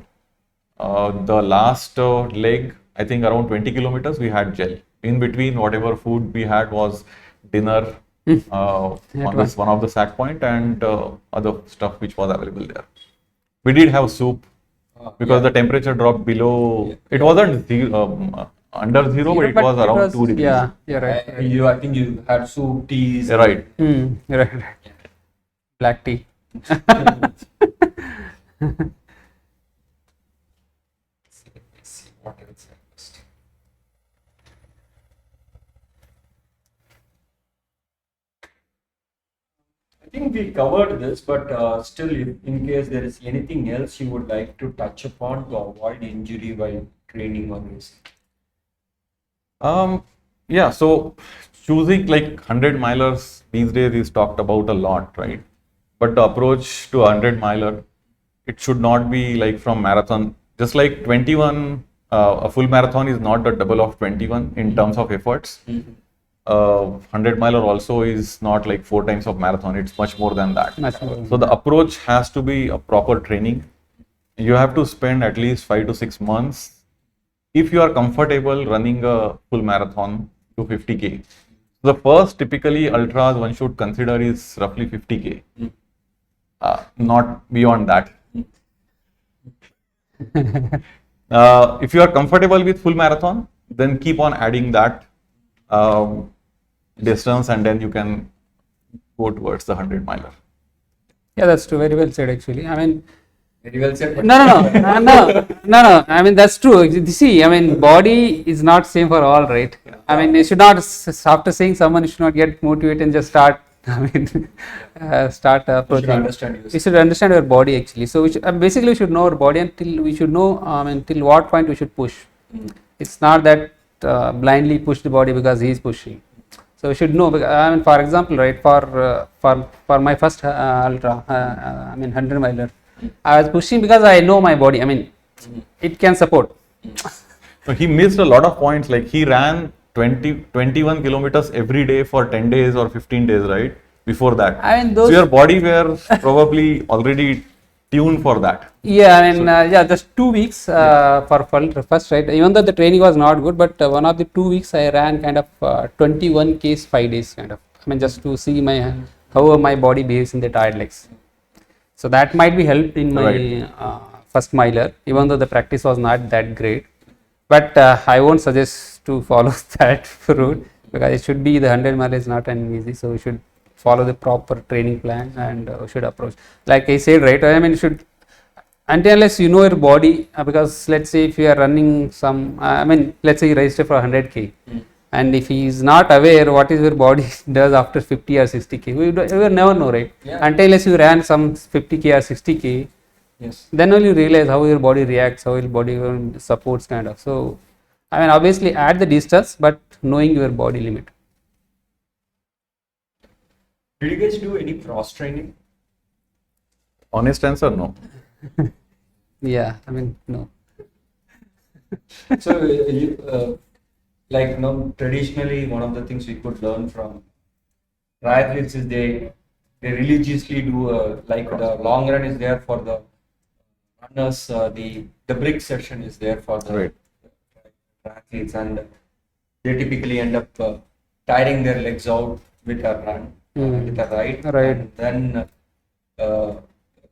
last leg, I think around 20 kilometers, we had gel. In between, whatever food we had was dinner on this one of the sack point and other stuff which was available there. We did have soup because the temperature dropped below. It wasn't under zero, but it was around 2 degrees. Yeah, you're right. I think you had soup, teas. Right. You're right. Black tea. What else I missed? I think we covered this, but still, if in case there is anything else you would like to touch upon to avoid injury while training or racing. Yeah, so choosing like 100 milers these days is talked about a lot, right? But the approach to 100 miler, it should not be like from marathon. Just like 21, a full marathon is not the double of 21 in terms of efforts. 100 miler also is not like 4 times of marathon, it's much more than that. Much more. So the approach has to be a proper training. You have to spend at least 5 to 6 months if you are comfortable running a full marathon to 50k. The first typically ultras one should consider is roughly 50k, not beyond that. If you are comfortable with full marathon, then keep on adding that distance and then you can go towards the 100 miler. Yeah, that's true. Very well said, actually. I mean, Very well said. but- no. I mean, that's true. You see, I mean, body is not same for all, right? I mean, you should not, after saying someone, you should not get motivated and just start. I mean, start You should approaching. understand You yourself. should understand your body actually. So we should, basically, we should know our body until we should know. I mean, till what point we should push. It's not that blindly push the body because he is pushing. So we should know. I mean, for example, right? For my first ultra, I mean 100 miler, I was pushing because I know my body. I mean, it can support. So he missed a lot of points. Like he ran 21 kilometers every day for 10 days or 15 days, right? Before that. I mean, So those. your body were probably already tuned for that. Yeah, I mean, just 2 weeks for first, right? Even though the training was not good, but one of the 2 weeks I ran kind of 21 Ks 5 days, kind of. I mean, just to see how my body behaves in the tired legs. So that might be helped in my first miler, even though the practice was not that great. But I won't suggest to follow that route because it should be the 100 mile is not an easy. So we should follow the proper training plan and should approach. Like I said, right? I mean, should until unless you know your body, because let's say if you are running some, I mean, let's say you register for 100k. And if he is not aware what is your body does after 50 or 60k, we will never know, right? Yeah. Until unless you ran some 50k or 60k, Yes. then only you realize how your body reacts, how your body supports, kind of. So, I mean, obviously add the distance, but knowing your body limit. Did you guys do any cross training? Honest answer, no. Yeah, I mean, no. So, like, you know, traditionally, one of the things we could learn from triathletes is they religiously do like the long run is there for the runners, the brick session is there for the Right. triathletes, and they typically end up tiring their legs out with a run, with a ride, Right. and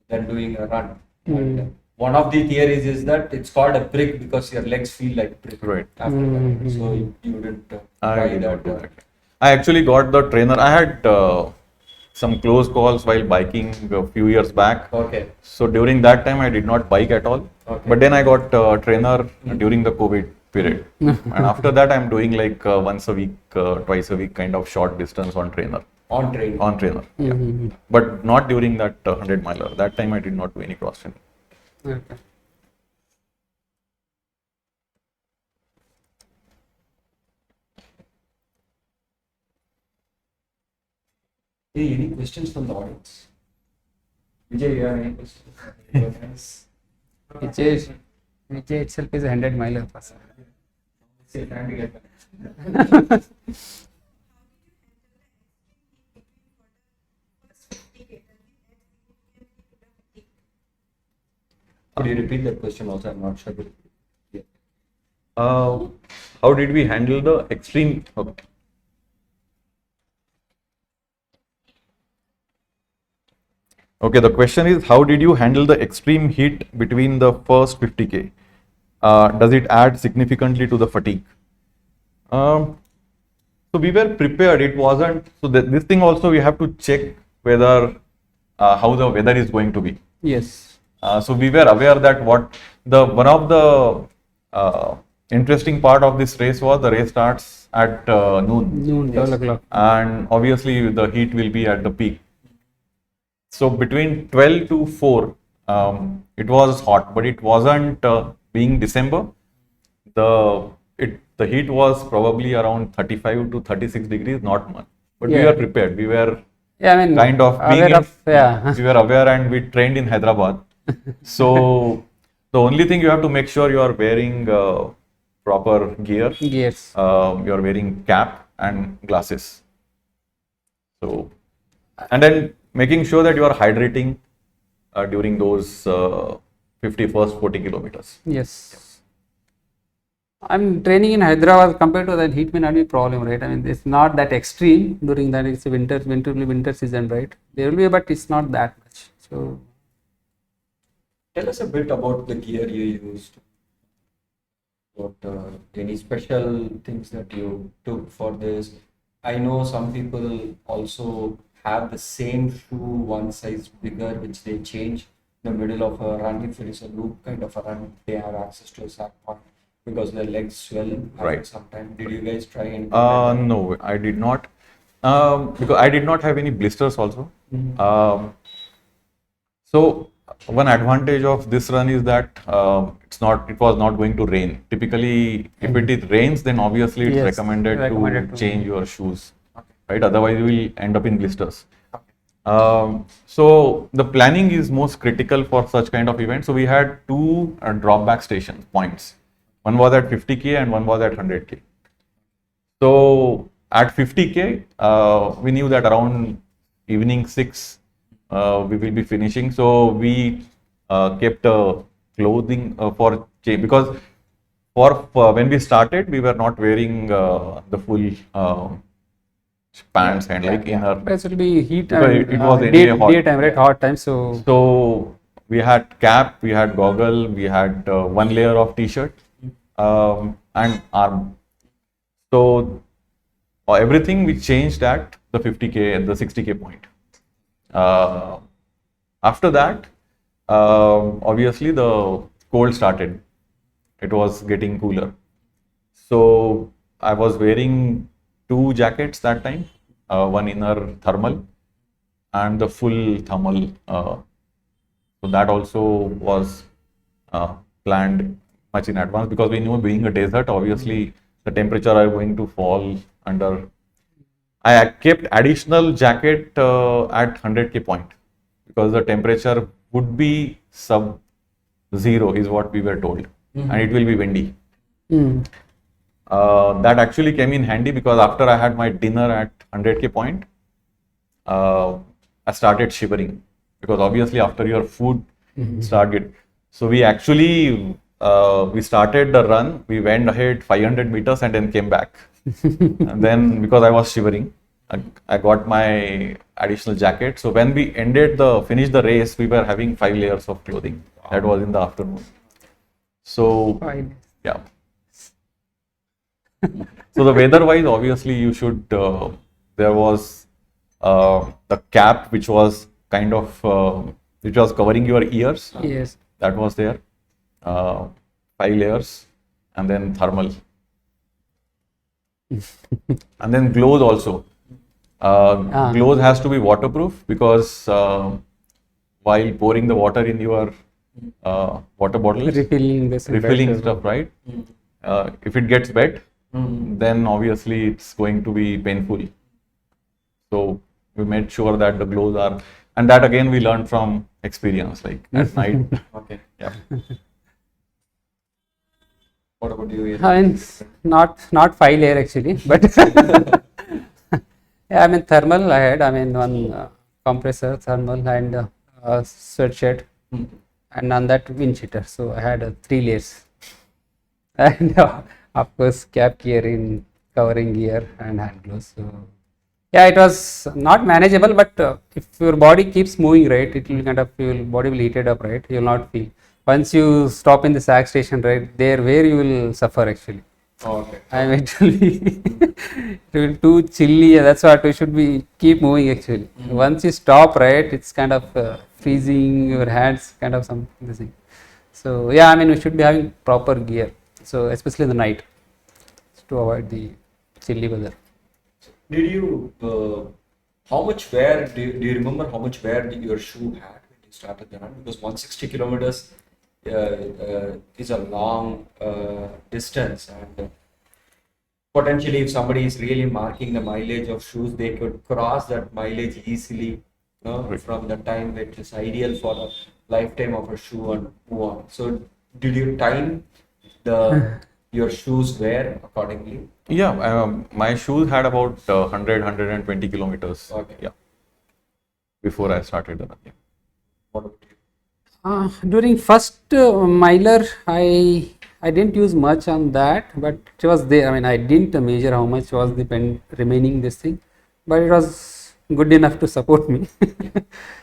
then doing a run. And one of the theories is that it's called a brick because your legs feel like brick Right. after that. So you didn't I try did not that. do that. I actually got the trainer. I had some close calls while biking a few years back. Okay. So during that time, I did not bike at all. Okay. But then I got a trainer during the COVID period. And after that, I'm doing like once a week, twice a week kind of short distance on trainer. On train. On trainer, yeah. But not during that 100 miler. That time I did not do any cross training. Okay. Hey, any questions from the audience? Vijay, you have any questions? Vijay itself is a 100 miler person. Say, trying to get back. Could you repeat that question also? I'm not sure. Yeah. How did we handle the extreme? Okay. Okay, the question is, how did you handle the extreme heat between the first 50K? Does it add significantly to the fatigue? So we were prepared. It wasn't, so this thing also we have to check whether, how the weather is going to be. Yes. So we were aware that one of the interesting part of this race was the race starts at noon. 12 o'clock. And obviously the heat will be at the peak. So between 12 to 4, it was hot, but it wasn't being December. The heat was probably around 35 to 36 degrees, not much. But we Yeah. were prepared. We were Yeah, I mean, kind of being aware of, yeah. we were aware and we trained in Hyderabad. So the only thing you have to make sure you are wearing proper gear. Gears. You are wearing cap and glasses. So, and then making sure that you are hydrating during those 51st 40 kilometers. Yes. I'm training in Hyderabad. Compared to that, heat may not be a problem, right? I mean, it's not that extreme during that. It's a winter season, right? There will be, but it's not that much. So, Tell us a bit about the gear you used. What any special things that you took for this? I know some people also have the same shoe, one size bigger, which they change in the middle of a run. If it is a loop kind of a run, they have access to a sack point because their legs swell after Right. some time. Did you guys try anything? No, I did not. Because I did not have any blisters also. So one advantage of this run is that it was not going to rain. Typically, if it rains, then obviously it's Yes, recommended recommended to to- change your shoes, right? Otherwise, you will end up in blisters. So the planning is most critical for such kind of events. So we had two drop back station points. One was at 50K and one was at 100K. So at 50K, we knew that around evening 6, we will be finishing. So we kept clothing for change, because for when we started, we were not wearing the full pants and like inner. it will be heat Because and it was anyway hot. daytime, right? Hot time. So, So we had cap, we had goggle, we had one layer of t-shirt and arm. So everything we changed at the 50K and the 60K point. After that, obviously the cold started. It was getting cooler. So I was wearing 2 jackets that time, one inner thermal and the full thermal. So that also was planned much in advance, because we knew being a desert, obviously the temperature are going to fall under. I kept additional jacket at 100K point, because the temperature would be sub 0 is what we were told, and it will be windy. That actually came in handy, because after I had my dinner at 100K point, I started shivering, because obviously after your food started. So we actually we started the run. We went ahead 500 meters and then came back. And then because I was shivering, I additional jacket. So when we finished the race, we were having 5 layers of clothing. That was in the afternoon. So Fine. yeah. So the weather-wise, obviously, you should. There was the cap, which was kind of which was covering your ears. Yes. That was there. 5 layers, and then thermal, and then gloves also. Gloves has to be waterproof because while pouring the water in your water bottles, refilling stuff, right? If it gets wet, then obviously it's going to be painful. So we made sure that the gloves are, and that again we learned from experience, like at night. Okay. Yeah. What about you? I mean, not 5 layer actually, but yeah, I mean thermal I had. I mean one compressor, thermal, and sweatshirt, and on that wind cheater. So I had 3 layers, and of course cap gear in covering gear and hand gloves. So yeah, it was not manageable, but if your body keeps moving, right, it will kind of, your body will heat it up, right. You will not feel. Once you stop in the SAC station, right, there where you will suffer actually. Okay. I mean, it will be it will be too chilly. That's what we should be keep moving actually. Once you stop, right, it's kind of freezing your hands, kind of something. So yeah, I mean, we should be having proper gear. So especially in the night, to avoid the chilly weather. Did you, how much wear, do you remember how much wear your shoe had when you started the run? Because 160 kilometers is a long distance, and potentially if somebody is really marking the mileage of shoes, they could cross that mileage easily, from the time which is ideal for a lifetime of a shoe and move on. So did you time your shoes wear accordingly? Yeah, my shoes had about 120 kilometers. Okay. Yeah, before I started the run. Yeah. What about you? During first miler, I didn't use much on that, but it was there. I mean, I didn't measure how much was the remaining this thing, but it was good enough to support me.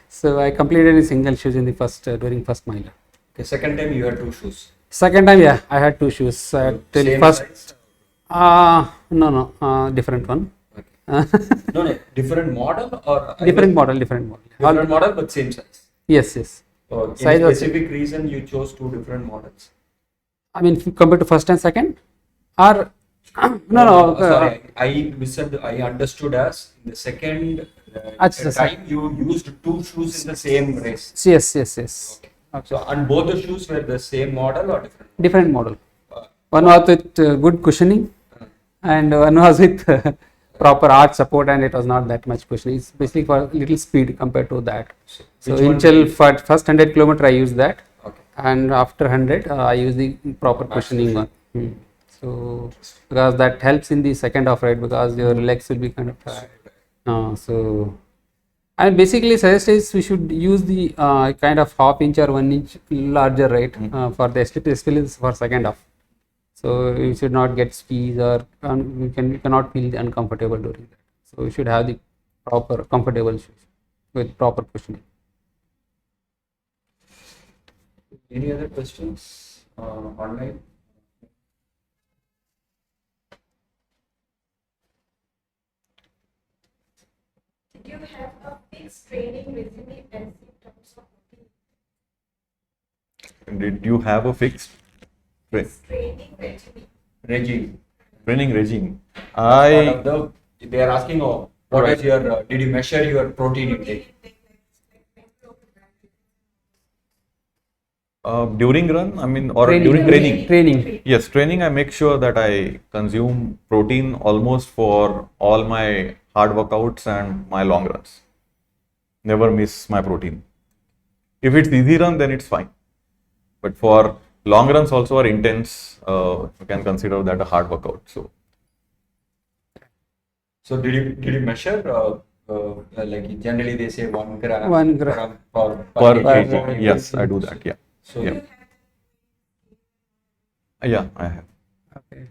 So I completed in single shoes in the first during first miler. Okay, second time you had two shoes. Second time, yeah, I had 2 shoes. Till Same first, size? no, different one. Okay. No, different model or Different model, different model. different model but same size. Yes. Or Size any was specific reason you chose two different models? I mean, compared to first and second, or no. Sorry, I understood as the second time you used two shoes in the same race. Yes. Okay. So, and both the shoes were the same model or different? Different model. One was with good cushioning, and one was with proper arch support, and it was not that much cushioning. It's basically for little speed compared to that. So initial for first 100 kilometer I used that, Okay. and after 100 I use the proper cushioning one. So because that helps in the second half, right? Because your legs will be kind of tired. So and basically suggest is we should use the kind of half-inch or 1 inch larger, right, for the especially for second half. So you should not get squeeze or you cannot feel uncomfortable during that. So you should have the proper comfortable shoes with proper cushioning. Any other questions online? Did you have a fixed training regime in terms of Did you have a fixed training regime? Regime. training regime? They are asking, what is your, did you measure your protein intake? During run, I mean, or Training. during training? Training. Yes, training, I make sure that I consume protein almost for all my hard workouts and my long runs. Never miss my protein. If it's easy run, then it's fine. But for long runs also are intense, you can consider that a hard workout. So did you measure? Like generally they say 1 gram. 1 gram. per Per kg. kg, yes, I do that. Yeah. So Yeah. Yeah, I have. Okay.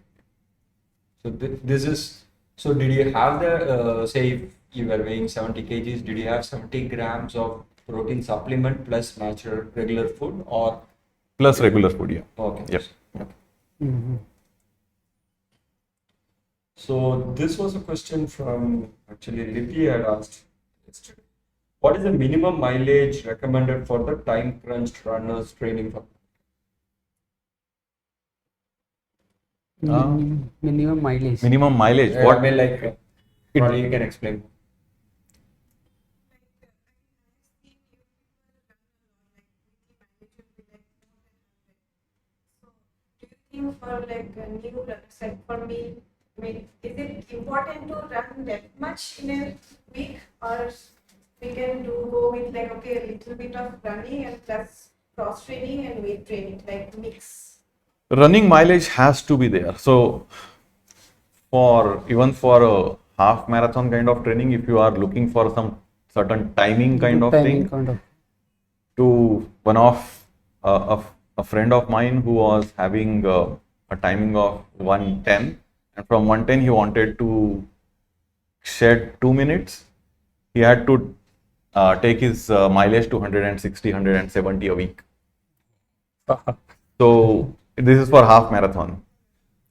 So this is So did you have the, say if you were weighing 70 kgs, did you have 70 grams of protein supplement plus natural regular food or? Plus regular food, yeah. Okay. Yep. Mhm. So this was a question from, actually Lippy had asked yesterday. What is the minimum mileage recommended for the time crunched runners training for? Minimum mileage. Minimum mileage. I What? mean, like, probably you can explain. Do you think for like a new runners, like for me, I mean, is it important to run that much in a week, or we can go with like okay, a little bit of running and plus cross training and weight training, like mix? Running mileage has to be there. So for even for a half marathon kind of training, if you are looking for some certain timing kind of Timing thing, kind of. to one of a friend of mine who was having a timing of 110, and from 110 he wanted to shed 2 minutes. He had to take his mileage to 160, 170 a week. So this is for half marathon.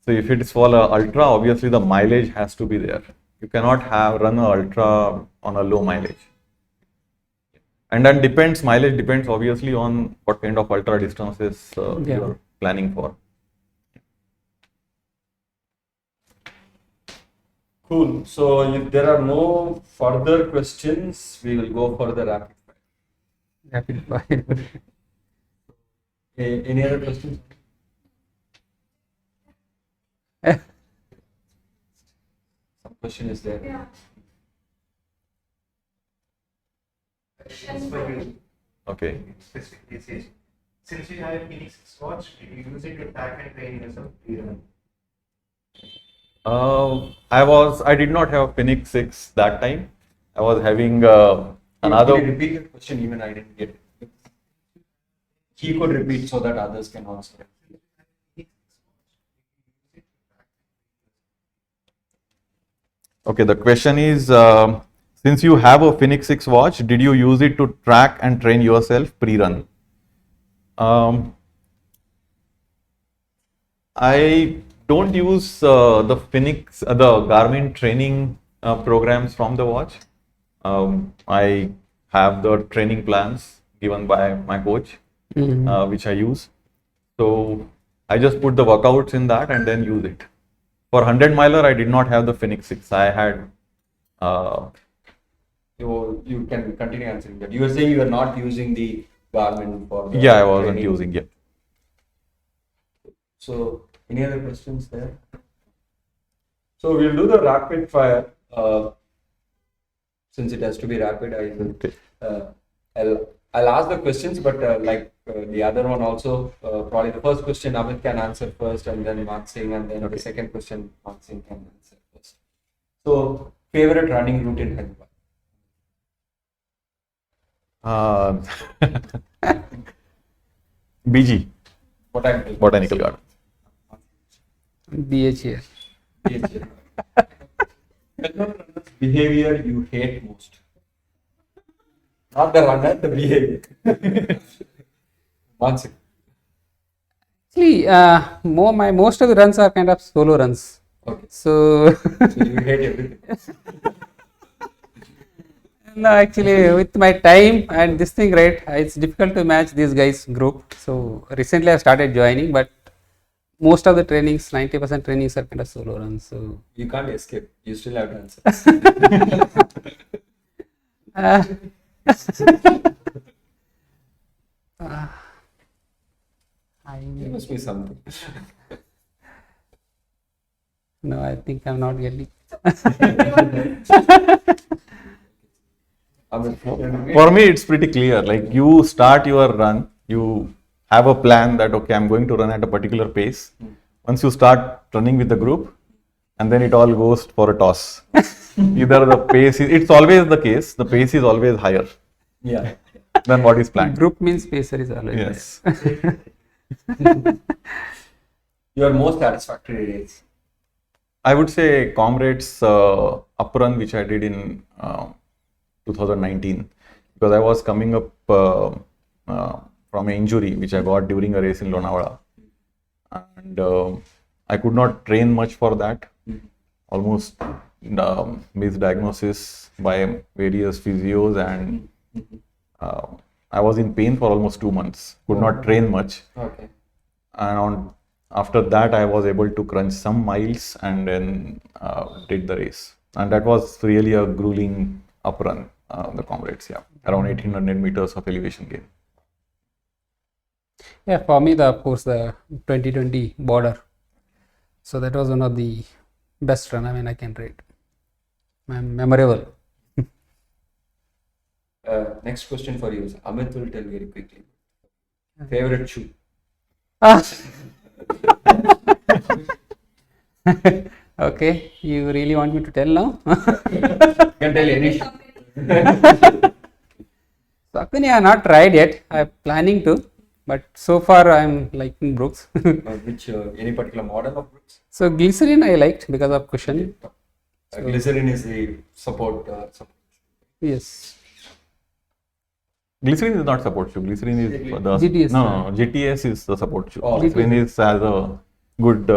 So if it is for a ultra, obviously the mileage has to be there. You cannot run a ultra on a low mileage. And then mileage depends obviously on what kind of ultra distances Yeah. you're planning for. Cool. So if there are no further questions, we will go for the rapid fire. Rapid fire. Any other questions? Some question is there. Yeah. Questions for you. Okay. Specifically says, since you have a Phoenix watch, did you use it to track and train yourself? I did not have Phoenix 6 that time. I was having Can another. you repeat the question? Even I didn't get it. He could repeat so that others can also. Okay, the question is, since you have a Phoenix 6 watch, did you use it to track and train yourself pre-run? I don't use the Garmin training programs from the watch. I have the training plans given by my coach, which I use. So I just put the workouts in that and then use it. For 100 miler, I did not have the Phoenix 6. I had. You can continue answering that. You were saying you were not using the Garmin for the Yeah, I wasn't training. using it. So, any other questions there? So, we'll do the rapid fire. Since it has to be rapid, I'll ask the questions, but the other one also, probably the first question Amit can answer first, and then Mansingh, and then the second question Mansingh can answer first. So, favorite running route in Hyderabad? BG, Botanical Garden. BHA. Behavior you hate most? Not the runner, the behavior. Mansingh. Actually, most of the runs are kind of solo runs. Okay. So, So you hate everything. no, actually, with my time and this thing, right, it's difficult to match these guys' group. So, recently I started joining, but most of the trainings, 90% trainings are kind of solo runs. So, You can't escape. You still have to answer. There must be something. no, I think I'm not getting. For me, it's pretty clear. Like you start your run, you have a plan that okay, I'm going to run at a particular pace. Once you start running with the group, and then it all goes for a toss. Either the pace it's always the case. The pace is always higher Yeah. than what is planned. Group means pacer is always Yes. Your most satisfactory race? I would say Comrades up run, which I did in 2019, because I was coming up from an injury which I got during a race in Lonavala, and I could not train much for that. Almost misdiagnosis by various physios, and I was in pain for almost 2 months. Could not train much. Okay. And after that I was able to crunch some miles and then did the race, and that was really a grueling up run, the Comrades, around 1800 meters of elevation gain. Yeah, for me, of course, the 2020 border. So that was one of the best run. I mean, I can rate. Memorable. Next question for you is Amit will tell very quickly. Favorite shoe? Okay, you really want me to tell now? You can tell any shoe. Saucony I have not tried yet. I'm planning to, but so far I'm liking Brooks. Which any particular model of Brooks? So glycerin I liked because of cushion. Glycerin is the support. Yes. Glycerin is not support shoe. Glycerin is for the GTS. No, GTS is the support shoe. Oh, Glycerin has a good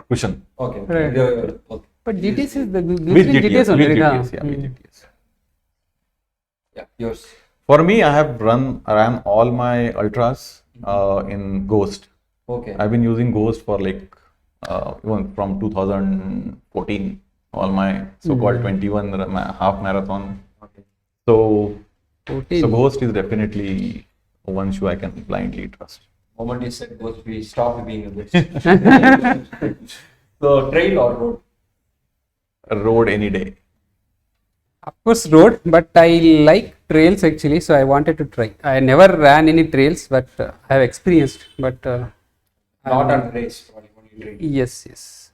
cushion. Okay. Right. Okay. But GTS is the With glycerin GTS GTS, only. with right? GTS, with GTS. Yeah. Yours. For me, I have ran all my ultras in Ghost. Okay. I've been using Ghost for like even from 2014. All my so-called 21 half marathon. Okay. So 14. Ghost is definitely one shoe I can blindly trust. Moment you said Ghost, we stopped being a Ghost. So trail or road? Road any day. Of course, road, but I like trails actually, so I wanted to try. I never ran any trails, but I have experienced. But Not on race, probably only trail. yes.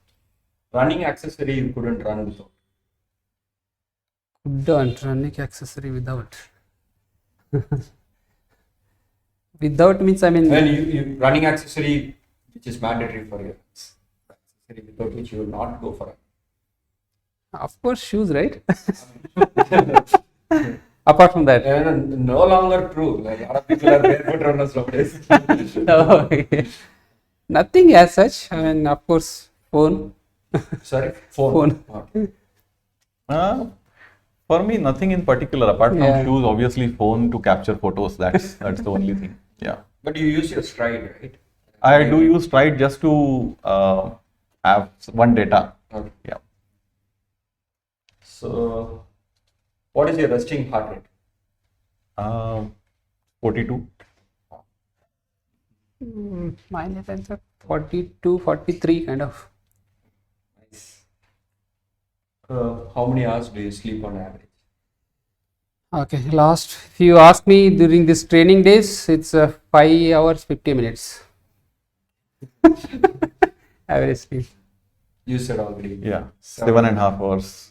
Running accessory you couldn't run without. Don't running accessory without. Without means I mean. Well, you running accessory which is mandatory for you. Accessory without which you will not go for it. Of course, shoes, right? Apart from that. No longer true. Like a lot of people are barefoot runners nowadays. Oh, okay. Nothing as such. I mean, of course, phone. Sorry, phone. Phone. Okay. For me, nothing in particular apart from Yeah. shoes. Obviously, phone to capture photos. That's the only thing. Yeah, But you use your stride, right? I do use Stride just to have one data. Okay. Yeah, So, what is your resting heart rate? 42. Mine is at 42, 43 kind of. Nice. How many hours do you sleep on average? Okay, last, if you ask me during this training days, it's 5 hours 50 minutes. Average sleep. You said already. Yeah, 7.5 hours.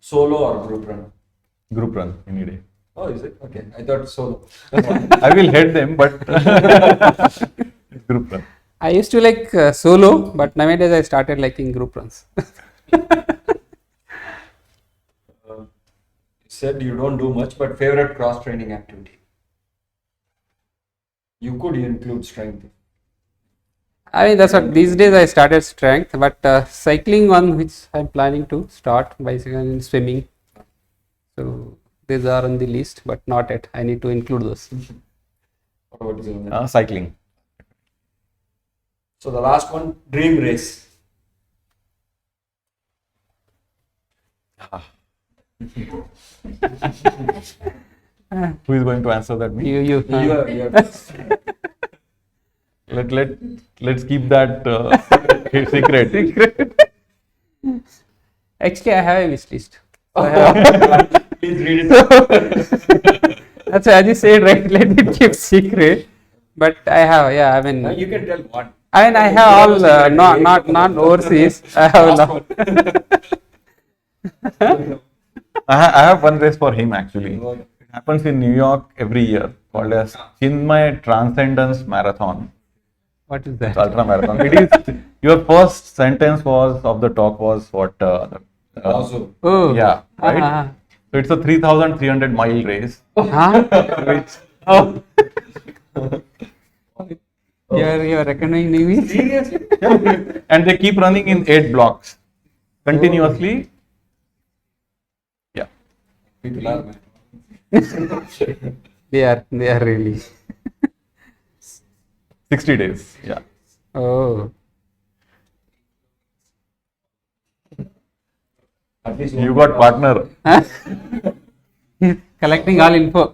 Solo or group run? Group run any day. Oh, is it? Okay. I thought solo. I will head them, but group run. I used to like solo, but nowadays I started liking group runs. You said you don't do much, but favorite cross training activity? You could include strength. I mean, that's what these days I started strength, but cycling one which I'm planning to start, bicycle and swimming. So these are on the list, but not yet. I need to include those. What about you? Cycling. So the last one, dream race. Who is going to answer that? Me. You. Let's keep that secret. Actually, I have a wish list. Please read it. That's why as you said, right? Let it keep secret. But I have, yeah. I mean, You can tell one. I have all not overseas. I have Last lot. one. I have one race for him actually. It happens in New York every year. called as Chinmay Transcendence Marathon. What is It's that? ultra marathon. It is your first sentence was of the talk was what? Also, Oh. Yeah, right. Ah, So it's a 3,300-mile race. huh? Which Oh. You're recognizing me? seriously? and they keep running in 8 blocks continuously. Yeah, People are, man. They are really. 60 days. Yeah. Oh. At least You got partner. Huh? He's collecting all info.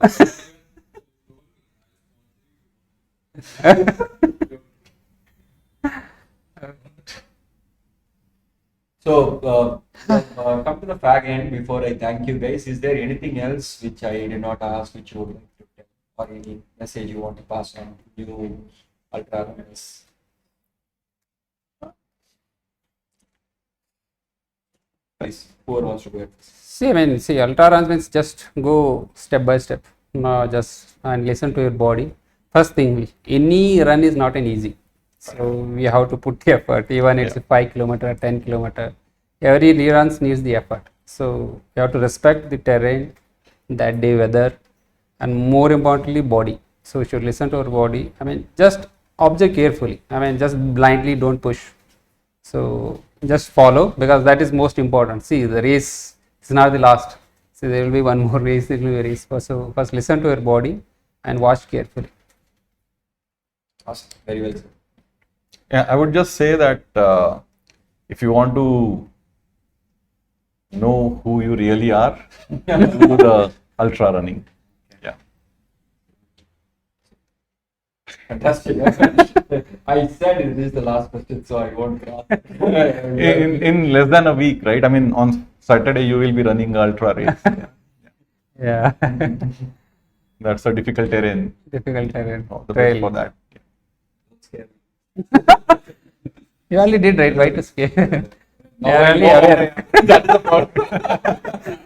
So, come to the fag end before I thank you guys. Is there anything else which I did not ask, which you would like to tell, or any message you want to pass on to you, ultra runners? Please, whoever wants to go ahead. See, ultra runs means just go step by step. No, just and listen to your body. First thing, any run is not an easy. So we have to put the effort. Even it's a 5 kilometer, 10 kilometer. Every runs needs the effort. So you have to respect the terrain, that day weather, and more importantly body. So you should listen to our body. I mean, just observe carefully. I mean, just blindly don't push. So just follow because that is most important. See, the race is not the last. See, there will be one more race. There will be a race. So first listen to your body and watch carefully. Awesome. Very well said. Yeah, I would just say that if you want to know who you really are, do the ultra running. Yeah. Fantastic. I said this is the last question, so I won't ask. In less than a week, right? I mean, on Saturday you will be running a ultra race. Yeah. That's a difficult terrain. Difficult terrain. Oh, the best Trail. for that. You already did right. Why to scare? Now You are I already know. aware. That's the problem.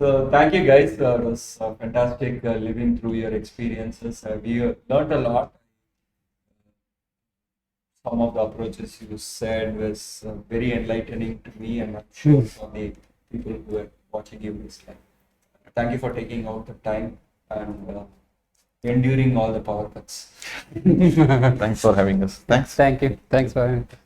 So thank you guys. It was fantastic living through your experiences. We learned a lot. Some of the approaches you said was very enlightening to me, and I'm sure for the people who are watching you this time. Thank you for taking out the time and enduring all the power cuts. Thanks for having us. Thanks. Thank you. Thanks for having me.